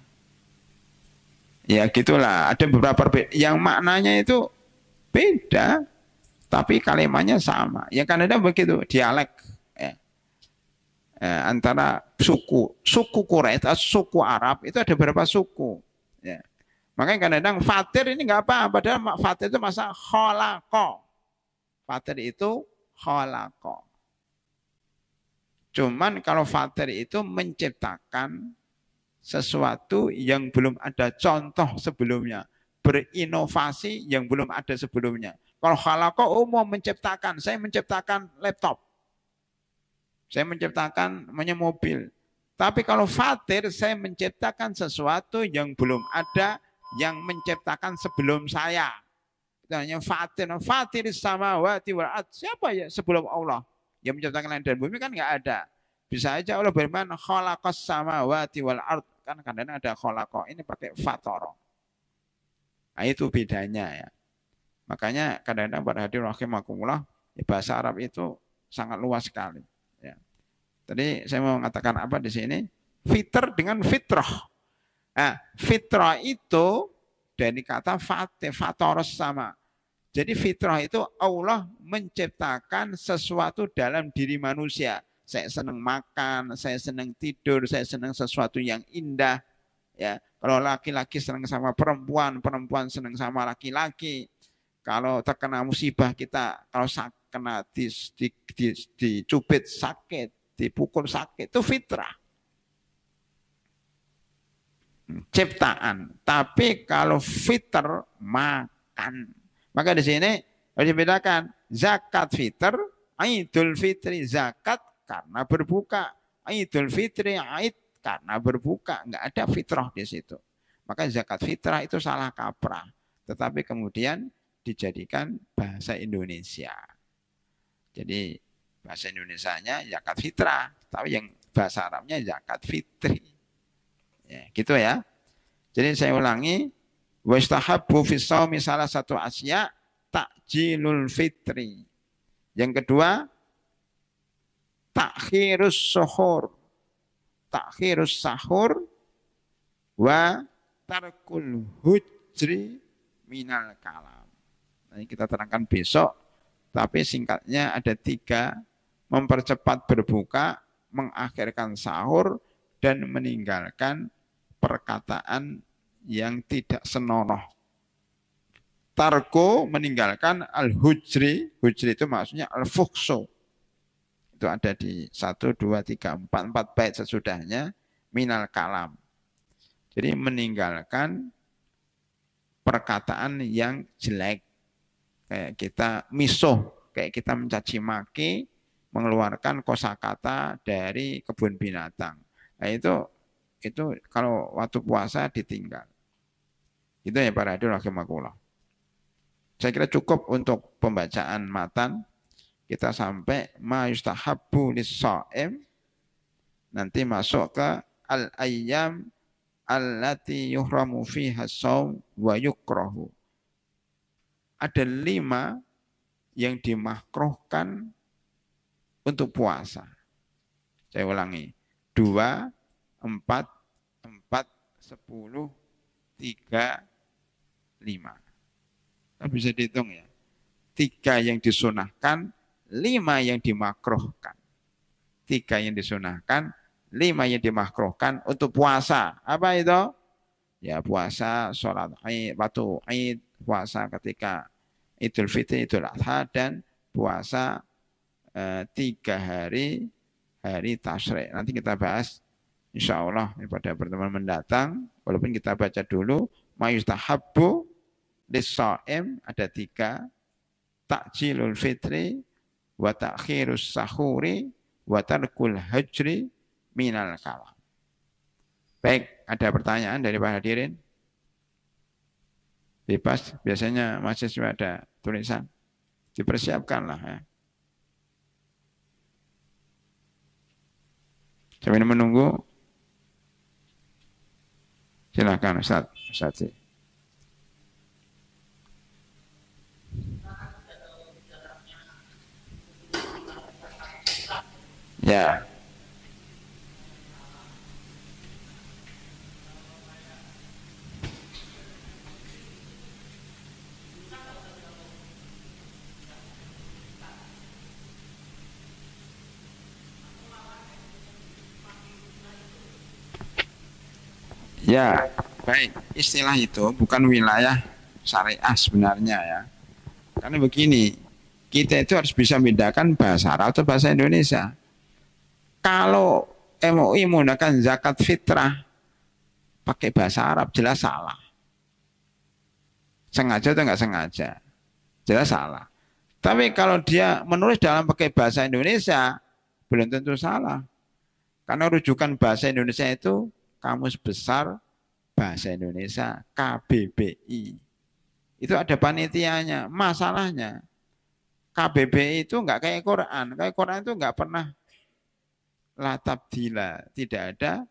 Ya gitulah. Ada beberapa yang maknanya itu beda, tapi kalimatnya sama. Ya kan ada begitu, dialek. Ya. Antara suku Quraisy atau suku Arab itu ada beberapa suku. Ya. Makanya kadang-kadang fatir ini nggak apa, padahal fatir itu masa kholako. Fatir itu kholako. Cuman kalau fatir itu menciptakan sesuatu yang belum ada contoh sebelumnya. Berinovasi yang belum ada sebelumnya. Kalau kholako umum menciptakan, saya menciptakan laptop. Saya menciptakan mobil. Tapi kalau fatir, saya menciptakan sesuatu yang belum ada, yang menciptakan sebelum saya. Itu namanya fatir. Fatir samawati wal ard. Siapa ya sebelum Allah? Yang menciptakan langit dan bumi kan nggak ada. Bisa aja Allah berfirman khalaqas samawati wal ard. Kan kadang ada khalaqa. Ini pakai fatara. Nah, itu bedanya ya. Makanya kadang-kadang pada hadirin rahimakumullah, bahasa Arab itu sangat luas sekali. Ya. Tadi saya mau mengatakan apa di sini? Fitr dengan fitrah. Nah, fitrah itu dari kata fatoros sama. Jadi fitrah itu Allah menciptakan sesuatu dalam diri manusia. Saya senang makan, saya senang tidur, saya senang sesuatu yang indah. Ya, kalau laki-laki senang sama perempuan, perempuan senang sama laki-laki. Kalau terkena musibah kita, kalau kena dicubit sakit, dipukul sakit, itu fitrah. Ciptaan. Tapi kalau fitr makan. Maka di sini harus dibedakan zakat fitr, Idul Fitri zakat karena berbuka, Idul Fitri Aid karena berbuka, nggak ada fitrah di situ. Maka zakat fitrah itu salah kaprah, tetapi kemudian dijadikan bahasa Indonesia. Jadi bahasa Indonesianya zakat fitrah, tapi yang bahasa Arabnya zakat fitri. Ya, gitu ya. Jadi saya ulangi, wastahabbu fi shaumi salah satu asya takjilul fitri. Yang kedua, takhirus suhur. Takhirus sahur wa tarkul hujri minal kalam. Nanti kita terangkan besok, tapi singkatnya ada 3, mempercepat berbuka, mengakhirkan sahur, dan meninggalkan perkataan yang tidak senonoh. Tarko meninggalkan al-hujri, hujri itu maksudnya al-fukhsu. Itu ada di 1, 2, 3, 4 bait sesudahnya, minal kalam. Jadi meninggalkan perkataan yang jelek. Kayak kita misuh, kayak kita mencaci maki, mengeluarkan kosakata dari kebun binatang. Nah, itu kalau waktu puasa ditinggal. Itu ya para hadirin rahimakumullah. Saya kira cukup untuk pembacaan matan. Kita sampai ma yustahabbu lis-shaim. Nanti masuk ke al-ayyam allati yuhramu fiha shaum wa yukrahu. Ada 5 yang dimakruhkan untuk puasa. Saya ulangi. 2, 4, 10, 3, 5. Bisa dihitung ya. 3 yang disunahkan, 5 yang dimakruhkan. 3 yang disunahkan, 5 yang dimakruhkan untuk puasa. Apa itu? Ya puasa, sholat Id, waktu Id, puasa ketika Idul Fitri, Idul Adha, dan puasa 3 hari Tasyrik. Nanti kita bahas insya Allah pada pertemuan mendatang. Walaupun kita baca dulu ma yustahabbu lis-shaim ada 3, takjilul fitri wa ta'khirus sahuri wa tarkul hajri minal kalam. Baik, ada pertanyaan dari para hadirin? Bebas, biasanya mahasiswa ada tulisan. Dipersiapkanlah ya. Sambil menunggu. Silakan Ustaz. Ya. Ya, baik. Istilah itu bukan wilayah syariah sebenarnya ya. Karena begini, kita itu harus bisa membedakan bahasa Arab atau bahasa Indonesia. Kalau MUI menggunakan zakat fitrah pakai bahasa Arab jelas salah. Sengaja atau enggak sengaja? Jelas salah. Tapi kalau dia menulis dalam pakai bahasa Indonesia belum tentu salah. Karena rujukan bahasa Indonesia itu Kamus Besar Bahasa Indonesia KBBI. Itu ada panitianya. Masalahnya KBBI itu enggak kayak Quran. Kayak Quran itu enggak pernah la tabdila, tidak ada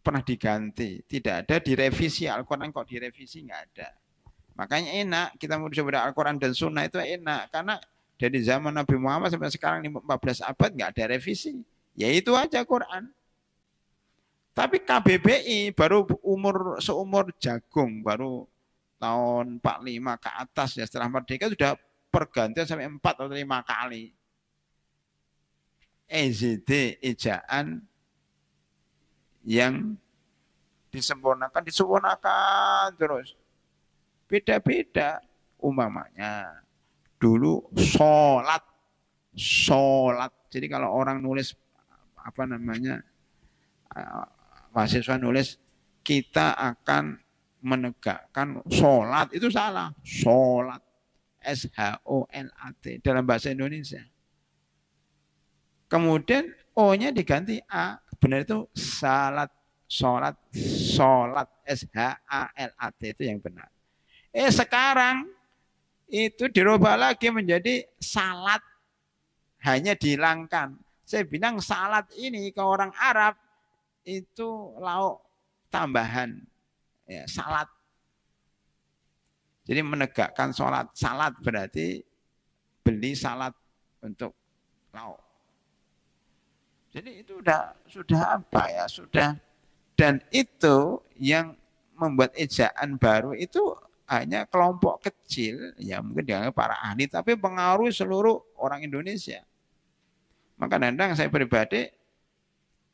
pernah diganti, tidak ada direvisi. Al-Quran kok direvisi, nggak ada. Makanya enak kita mau coba Al-Quran dan Sunnah itu enak, karena dari zaman Nabi Muhammad sampai sekarang 14 abad nggak ada revisi, ya itu aja Quran. Tapi KBBI baru seumur jagung, baru tahun 45 ke atas ya, setelah merdeka sudah pergantian sampai 4 atau 5 kali. EZD ejaan yang disempurnakan terus. Beda-beda. Umpamanya dulu sholat. Jadi kalau orang nulis mahasiswa nulis kita akan menegakkan sholat, itu salah. Sholat, SHOLAT dalam bahasa Indonesia. Kemudian O-nya diganti A, benar itu salat, sholat, sholat, SHALAT itu yang benar. Sekarang itu dirubah lagi menjadi salat, hanya dihilangkan. Saya bilang salat ini ke orang Arab itu lauk tambahan, ya, salat. Jadi menegakkan sholat, salat berarti beli salat untuk lauk. Jadi itu sudah apa ya, sudah. Dan itu yang membuat ejaan baru itu hanya kelompok kecil, ya mungkin dianggap para ahli, tapi pengaruh seluruh orang Indonesia. Maka kadang saya pribadi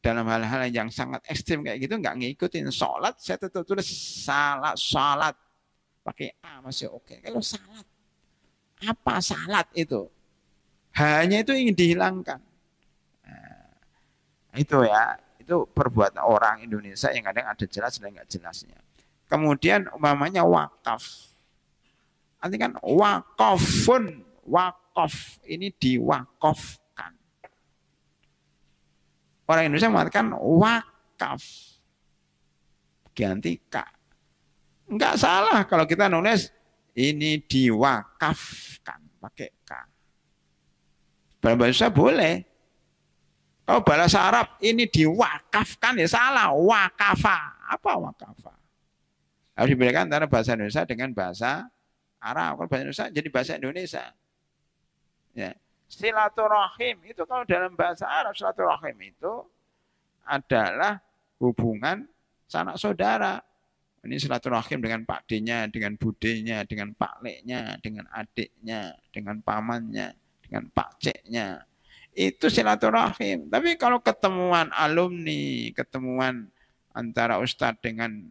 dalam hal-hal yang sangat ekstrim kayak gitu nggak ngikutin sholat, saya tetap tulis salat pakai A masih oke. Kalau salat, apa salat itu? Hanya itu ingin dihilangkan. Itu ya, itu perbuatan orang Indonesia yang kadang ada jelas dan nggak jelasnya. Kemudian umpamanya wakaf. Nanti kan wakafun, wakaf ini diwakafkan. Orang Indonesia mengatakan wakaf, ganti K. Enggak salah kalau kita nulis ini diwakafkan pakai K. Bahasa boleh. Kalau bahasa Arab ini diwakafkan ya salah, wakafa. Apa wakafa? Harus dibedakan antara bahasa Indonesia dengan bahasa Arab. Kalau bahasa Indonesia jadi bahasa Indonesia. Ya. Silaturahim itu kalau dalam bahasa Arab silaturahim itu adalah hubungan sanak saudara. Ini silaturahim dengan Pak D-nya, dengan Bude-nya, dengan Pak Le-nya, dengan adiknya, dengan pamannya, dengan Pak C-nya. Itu silaturahim. Tapi kalau ketemuan alumni, ketemuan antara ustadz dengan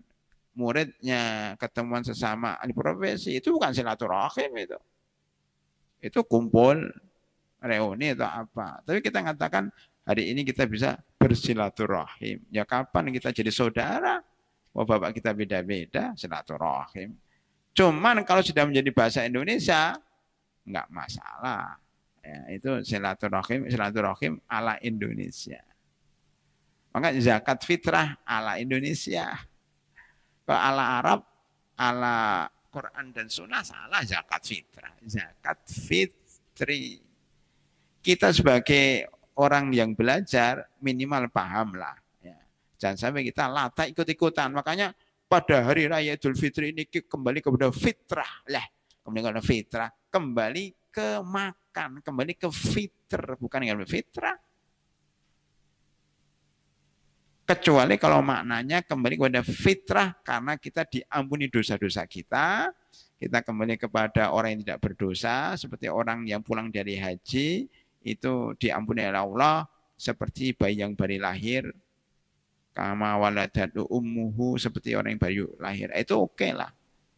muridnya, ketemuan sesama ahli profesi, itu bukan silaturahim itu. Itu kumpul, reuni atau apa. Tapi kita mengatakan hari ini kita bisa bersilaturahim. Ya kapan kita jadi saudara? Wah, bapak kita beda-beda, silaturahim. Cuman kalau sudah menjadi bahasa Indonesia, enggak masalah. Ya, itu silaturahim ala Indonesia. Maka zakat fitrah ala Indonesia. Kalau ala Arab, ala Quran dan Sunnah salah zakat fitrah. Zakat fitri. Kita sebagai orang yang belajar minimal pahamlah. Ya. Jangan sampai kita lata ikut-ikutan. Makanya pada hari raya Idul Fitri ini kembali kepada fitrah. Kembali kepada fitrah. Kembali ke makan, kembali ke fitr, bukan yang fitrah. Kecuali kalau maknanya kembali kepada fitrah karena kita diampuni dosa-dosa kita kembali kepada orang yang tidak berdosa, seperti orang yang pulang dari haji, itu diampuni oleh Allah, seperti bayi yang baru lahir, kama waladatu ummuhu, seperti orang yang baru lahir. Itu oke lah.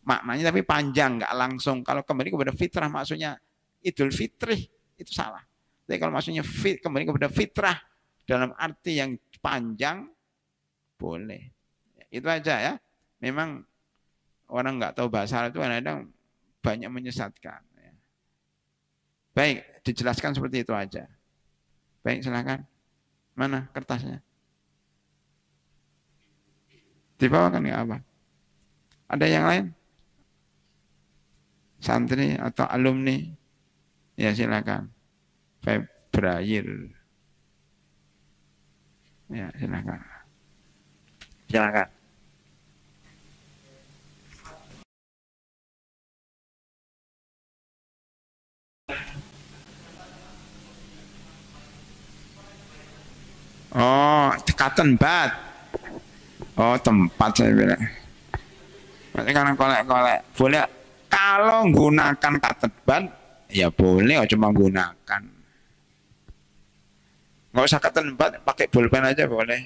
Maknanya tapi panjang, nggak langsung. Kalau kembali kepada fitrah maksudnya Idul Fitri itu salah. Tapi kalau maksudnya kembali kepada fitrah dalam arti yang panjang boleh. Itu aja ya. Memang orang nggak tahu bahasa Arab itu kadang-kadang banyak menyesatkan. Baik, dijelaskan seperti itu aja. Baik, silakan. Mana kertasnya? Di bawah kan nggak apa. Ada yang lain? Santri atau alumni? Ya silakan. Februari. Ya silakan. Silakan. Oh, cotton bud. Oh, tempat saya bilang. Berarti kan kolek-kolek. Boleh kalau menggunakan cotton bud, ya boleh, cuma menggunakan. Nggak usah cotton bud, pakai pulpen aja boleh.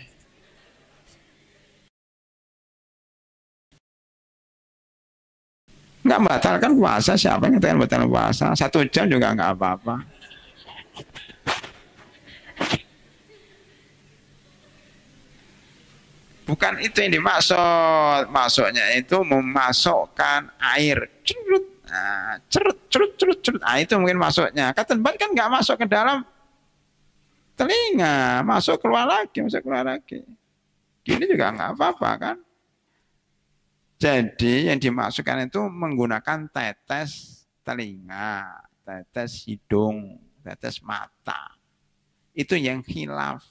Nggak batalkan puasa, siapa yang katakan batal puasa? 1 jam juga nggak apa-apa. Bukan itu yang dimaksud. Maksudnya itu memasukkan air. Cerut. Nah, itu mungkin maksudnya. Cotton bud kan nggak masuk ke dalam telinga, masuk keluar lagi, masuk keluar lagi. Gini juga nggak apa-apa kan? Jadi yang dimasukkan itu menggunakan tetes telinga, tetes hidung, tetes mata. Itu yang khilaf.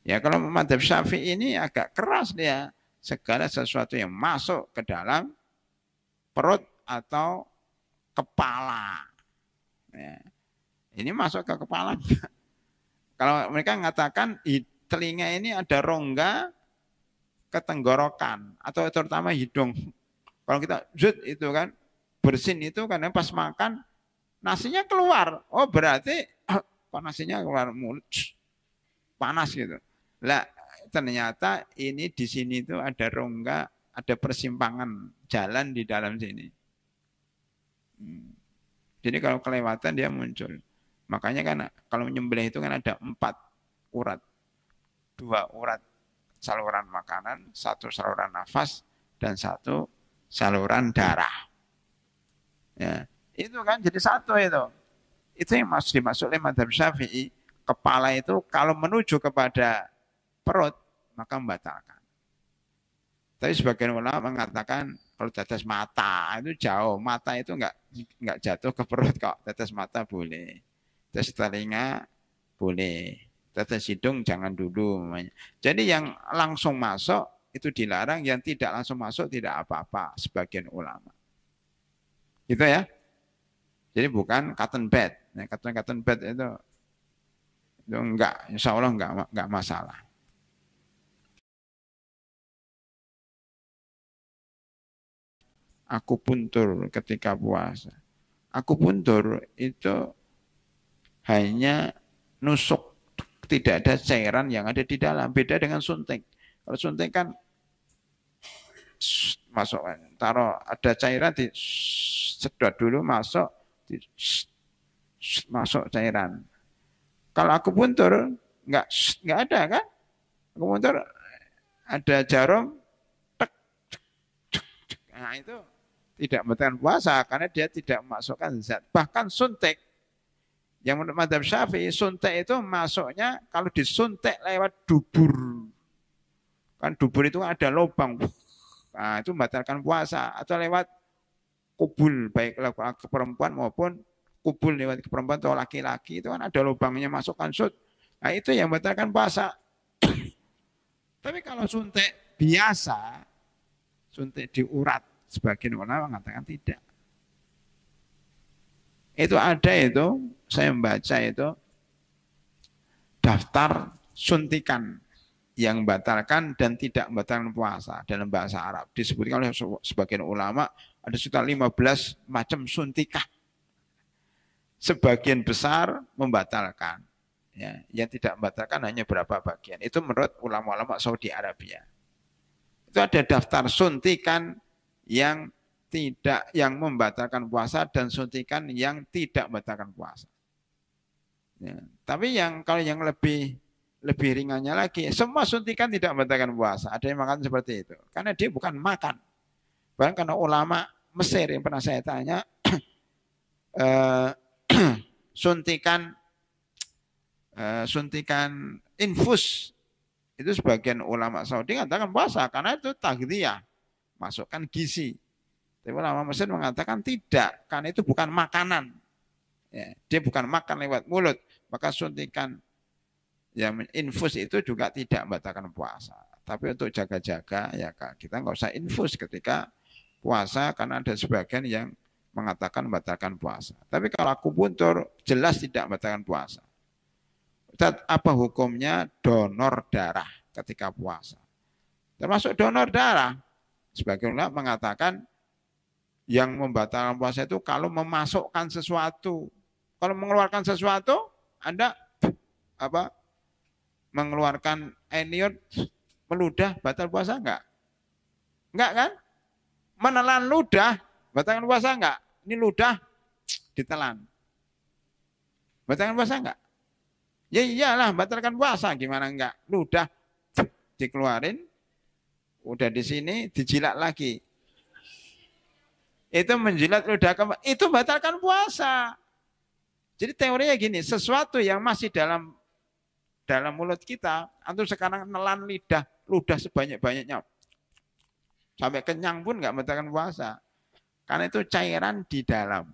Ya kalau madzhab Syafi'i ini agak keras dia. Segala sesuatu yang masuk ke dalam perut atau kepala. Ya. Ini masuk ke kepala. Kalau mereka mengatakan telinga ini ada rongga ke tenggorokan atau terutama hidung. Kalau kita zut itu kan bersin itu karena pas makan nasinya keluar. Oh berarti kok nasinya keluar mulut panas gitu. Lah ternyata ini di sini itu ada rongga, ada persimpangan jalan di dalam sini. Jadi kalau kelewatan dia muncul. Makanya kan kalau menyembelih itu kan ada 4 urat. 2 urat saluran makanan, 1 saluran nafas, dan 1 saluran darah. Ya, itu kan jadi 1 itu. Itu yang dimaksud oleh madzhab Syafi'i. Kepala itu kalau menuju kepada perut, maka membatalkan. Tapi sebagian ulama mengatakan kalau tetes mata itu jauh. Mata itu enggak jatuh ke perut kok. Tetes mata boleh. Tetes telinga boleh. Tetes hidung jangan dulu. Jadi yang langsung masuk itu dilarang, yang tidak langsung masuk tidak apa-apa sebagian ulama. Gitu ya. Jadi bukan cotton bed. Nah, cotton bed itu enggak, insya Allah enggak masalah. Akupuntur ketika puasa. Akupuntur itu hanya nusuk, tidak ada cairan yang ada di dalam. Beda dengan suntik. Kalau suntik kan masuk, taruh ada cairan di sedot dulu masuk, masuk cairan. Kalau akupuntur nggak ada kan? Akupuntur ada jarum, tek, nah itu tidak membatalkan puasa karena dia tidak memasukkan zat. Bahkan suntik, yang menurut madzhab Syafi'i, suntik itu masuknya kalau disuntik lewat dubur. Kan dubur itu ada lubang. Nah, itu membatalkan puasa. Atau lewat kubul, baik ke perempuan maupun kubul lewat ke perempuan atau laki-laki. Itu kan ada lubangnya, masukkan sut. Nah, itu yang membatalkan puasa. Tapi kalau suntik biasa, suntik di urat, sebagian ulama mengatakan tidak. Itu ada itu, saya membaca itu, daftar suntikan yang membatalkan dan tidak membatalkan puasa dalam bahasa Arab. Disebutkan oleh sebagian ulama ada sekitar 15 macam suntikan. Sebagian besar membatalkan. Ya, yang tidak membatalkan hanya berapa bagian. Itu menurut ulama-ulama Saudi Arabia. Itu ada daftar suntikan yang membatalkan puasa dan suntikan yang tidak membatalkan puasa. Ya, tapi kalau yang lebih ringannya lagi, semua suntikan tidak membatalkan puasa. Ada yang makan seperti itu. Karena dia bukan makan. Bahkan karena ulama Mesir yang pernah saya tanya, suntikan infus itu sebagian ulama Saudi katakan puasa karena itu taghdiyah, masukkan gizi. Tapi ulama Mesir mengatakan tidak, karena itu bukan makanan. Ya, dia bukan makan lewat mulut, maka suntikan yang infus itu juga tidak membatalkan puasa. Tapi untuk jaga-jaga ya kita nggak usah infus ketika puasa karena ada sebagian yang mengatakan membatalkan puasa. Tapi kalau akupuntur jelas tidak membatalkan puasa. Apa hukumnya donor darah ketika puasa? Termasuk donor darah. Sebagian ulama mengatakan yang membatalkan puasa itu kalau memasukkan sesuatu. Kalau mengeluarkan sesuatu, Anda mengeluarkan air liur meludah, batal puasa enggak? Enggak kan? Menelan ludah, batalkan puasa enggak? Ini ludah ditelan. Batalkan puasa enggak? Ya iyalah, batalkan puasa, gimana enggak? Ludah dikeluarin, udah di sini dijilat lagi. Itu menjilat ludah, itu batalkan puasa. Jadi teorinya gini, sesuatu yang masih dalam dalam mulut kita, atau sekarang nelan ludah sebanyak-banyaknya, sampai kenyang pun nggak membatalkan puasa. Karena itu cairan di dalam.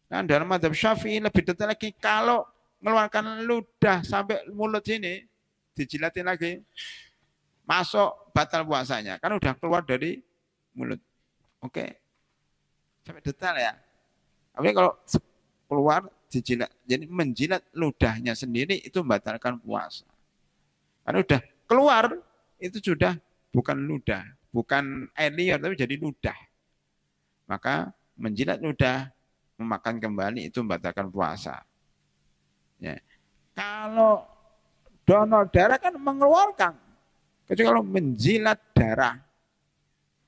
Nah, dalam mazhab Syafi'i lebih detail lagi, kalau mengeluarkan ludah sampai mulut sini, dijilatin lagi, masuk batal puasanya. Kan udah keluar dari mulut. Oke. Sampai detail ya. Tapi kalau keluar dijilat, jadi menjilat ludahnya sendiri itu membatalkan puasa. Karena udah keluar, itu sudah bukan ludah, bukan air liur, tapi jadi ludah. Maka menjilat ludah, memakan kembali itu membatalkan puasa. Ya. Kalau donor darah kan mengeluarkan, kecuali kalau menjilat darah,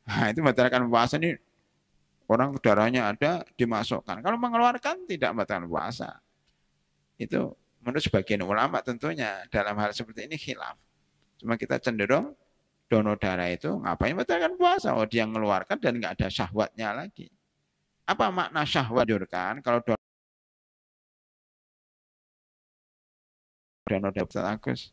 nah itu membatalkan puasa. Ini orang darahnya ada dimasukkan. Kalau mengeluarkan tidak membatalkan puasa. Itu menurut sebagian ulama tentunya dalam hal seperti ini khilaf. Cuma kita cenderung donor darah itu ngapain membatalkan puasa? Oh, dia mengeluarkan dan nggak ada syahwatnya lagi. Apa makna syahwat kan? Kalau donor darah Agus.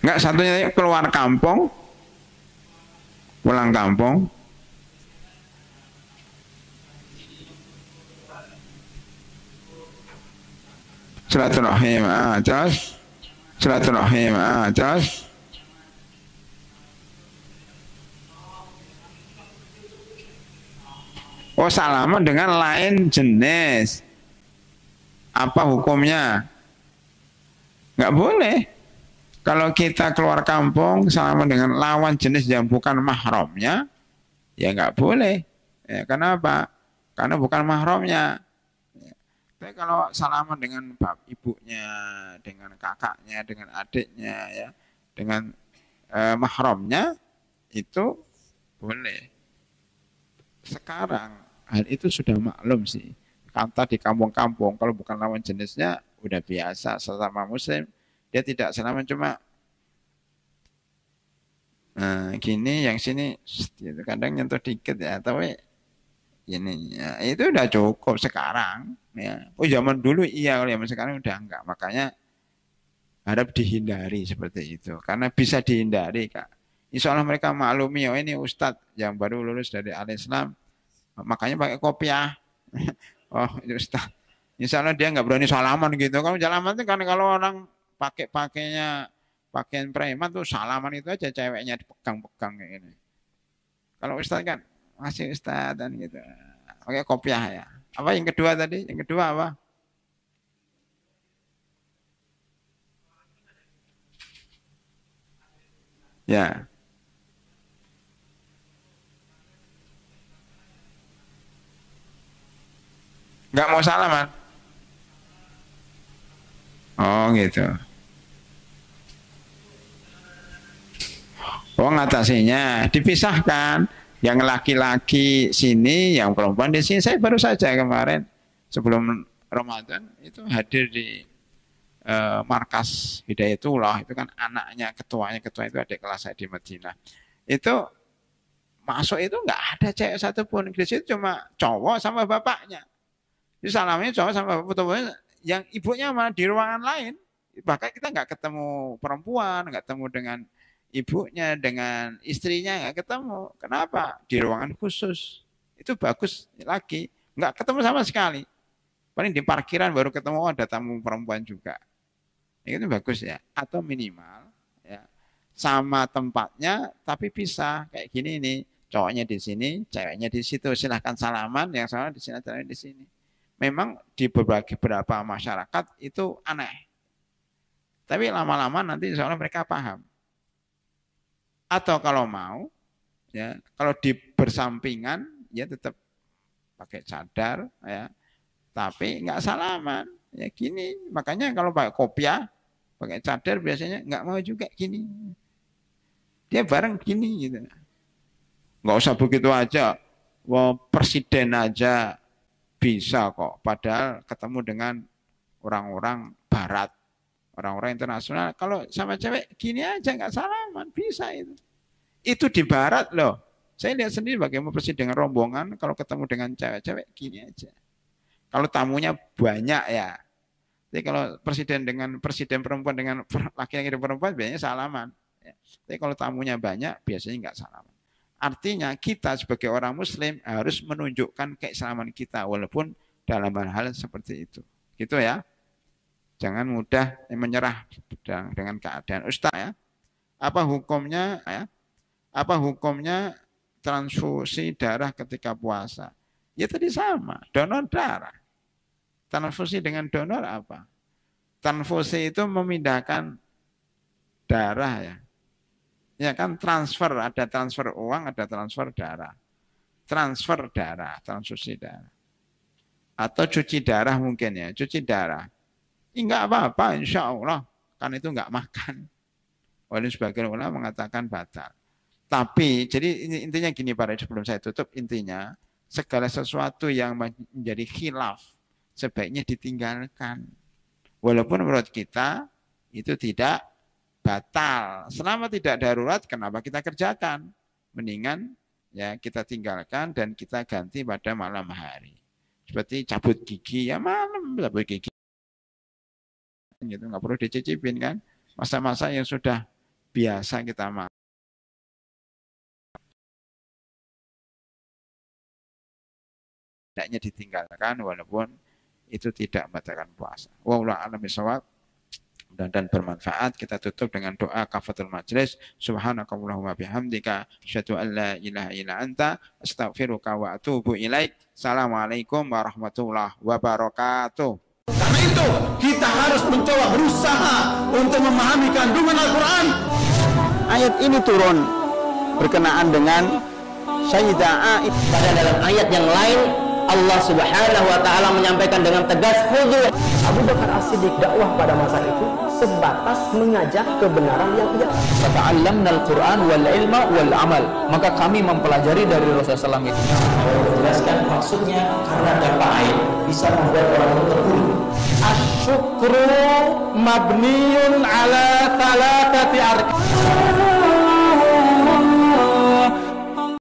Enggak, satunya keluar kampung, pulang kampung, silaturahim, terus silaturahim, terus oh salaman dengan lain jenis, apa hukumnya? Enggak boleh. Kalau kita keluar kampung salaman dengan lawan jenis yang bukan mahramnya, ya nggak boleh. Ya, kenapa? Karena bukan mahramnya. Ya. Tapi kalau salaman dengan ibunya, dengan kakaknya, dengan adiknya, ya, dengan mahramnya, itu boleh. Sekarang hal itu sudah maklum sih. Kata di kampung-kampung, kalau bukan lawan jenisnya, udah biasa sesama muslim. Dia tidak salaman, cuma gini, yang sini kadang nyentuh dikit ya, tapi ini ya, itu udah cukup sekarang ya. Oh zaman dulu iya, kalau zaman sekarang udah enggak. Makanya harap dihindari seperti itu, karena bisa dihindari Kak. Insya Allah mereka maklumi, oh ini Ustadz yang baru lulus dari Al-Islam, makanya pakai kopiah. Oh itu Ustadz, Insya Allah dia nggak berani salaman gitu. Kalau salaman itu kan kalau orang pakainya pakaian preman tuh salaman itu aja, ceweknya dipegang-pegang kayak gini. Kalau Ustadz kan masih Ustadz dan gitu. Oke, kopiah ya. Apa yang kedua tadi? Yang kedua apa? Ya. Nggak mau salaman. Oh gitu. Oh ngatasinya dipisahkan, yang laki-laki sini, yang perempuan di sini. Saya baru saja kemarin sebelum Ramadan itu hadir di markas Hidayatullah, itu kan anaknya ketua itu adik kelas saya di Madinah. Itu masuk itu nggak ada cewek satupun, di situ cuma cowok sama bapaknya. Jadi salamnya cowok sama bapaknya, yang ibunya malah di ruangan lain. Bahkan kita nggak ketemu perempuan, nggak ketemu dengan ibunya, dengan istrinya nggak ketemu. Kenapa? Di ruangan khusus. Itu bagus lagi. Nggak ketemu sama sekali. Paling di parkiran baru ketemu, oh, ada tamu perempuan juga. Itu bagus ya. Atau minimal ya, sama tempatnya tapi pisah. Kayak gini nih. Cowoknya di sini, ceweknya di situ. Silahkan salaman, yang salah di sini, ceweknya di sini. Memang di beberapa masyarakat itu aneh. Tapi lama-lama nanti insya Allah mereka paham. Atau kalau mau, ya kalau di bersampingan, ya tetap pakai cadar, ya, tapi nggak salaman, ya gini. Makanya kalau pakai kopiah, pakai cadar biasanya nggak mau juga gini. Dia bareng gini gitu. Nggak usah begitu aja. Wah, presiden aja bisa kok. Padahal ketemu dengan orang-orang barat, orang-orang internasional. Kalau sama cewek gini aja nggak salaman, bisa itu. Itu di barat loh. Saya lihat sendiri bagaimana presiden dengan rombongan kalau ketemu dengan cewek-cewek gini aja. Kalau tamunya banyak ya. Jadi kalau presiden perempuan dengan laki-laki dan perempuan biasanya salaman. Ya. Tapi kalau tamunya banyak biasanya nggak salaman. Artinya kita sebagai orang Muslim harus menunjukkan keislaman kita walaupun dalam hal seperti itu. Gitu ya. Jangan mudah menyerah dengan keadaan. Ustaz ya. Apa hukumnya ya? Apa hukumnya transfusi darah ketika puasa? Ya tadi sama, donor darah. Transfusi dengan donor apa? Transfusi itu memindahkan darah ya. Ya kan transfer, ada transfer uang, ada transfer darah. Transfer darah, transfusi darah. Atau cuci darah mungkin ya, cuci darah. Enggak apa-apa insya Allah, kan itu enggak makan. Oleh sebagian ulama mengatakan batal. Tapi, jadi intinya gini Pak, sebelum saya tutup, intinya segala sesuatu yang menjadi khilaf, sebaiknya ditinggalkan. Walaupun menurut kita itu tidak batal. Selama tidak darurat, kenapa kita kerjakan? Mendingan ya kita tinggalkan dan kita ganti pada malam hari. Seperti cabut gigi, ya malam cabut gigi. Gitu, nggak perlu dicicipin kan? Masa-masa yang sudah biasa kita makan. Hendaknya ditinggalkan walaupun itu tidak membatalkan puasa. Wallahu a'lam bishawab. Dan bermanfaat. Kita tutup dengan doa kafatul majlis. Subhanakallahumma bihamdika asyhadu an la ilaha illa anta astaghfiruka wa atubu ilaik. Assalamualaikum warahmatullahi wabarakatuh. Karena itu kita harus mencoba berusaha untuk memahami kandungan Al-Quran. Ayat ini turun berkenaan dengan Sayyidah Aisyah. Pada dalam ayat yang lain Allah Subhanahu wa taala menyampaikan dengan tegas, khudhu. Abu Bakar As-Siddiq dakwah pada masa itu sebatas mengajak kebenaran yang tidak. Fata'allamna al-Qur'an wal ilma wal amal. Maka kami mempelajari dari Rasulullah SAW itu. Menjelaskan maksudnya karena dampak air bisa membuat orang itu terbunuh. Asyukru mabniun ala thalathati arkan.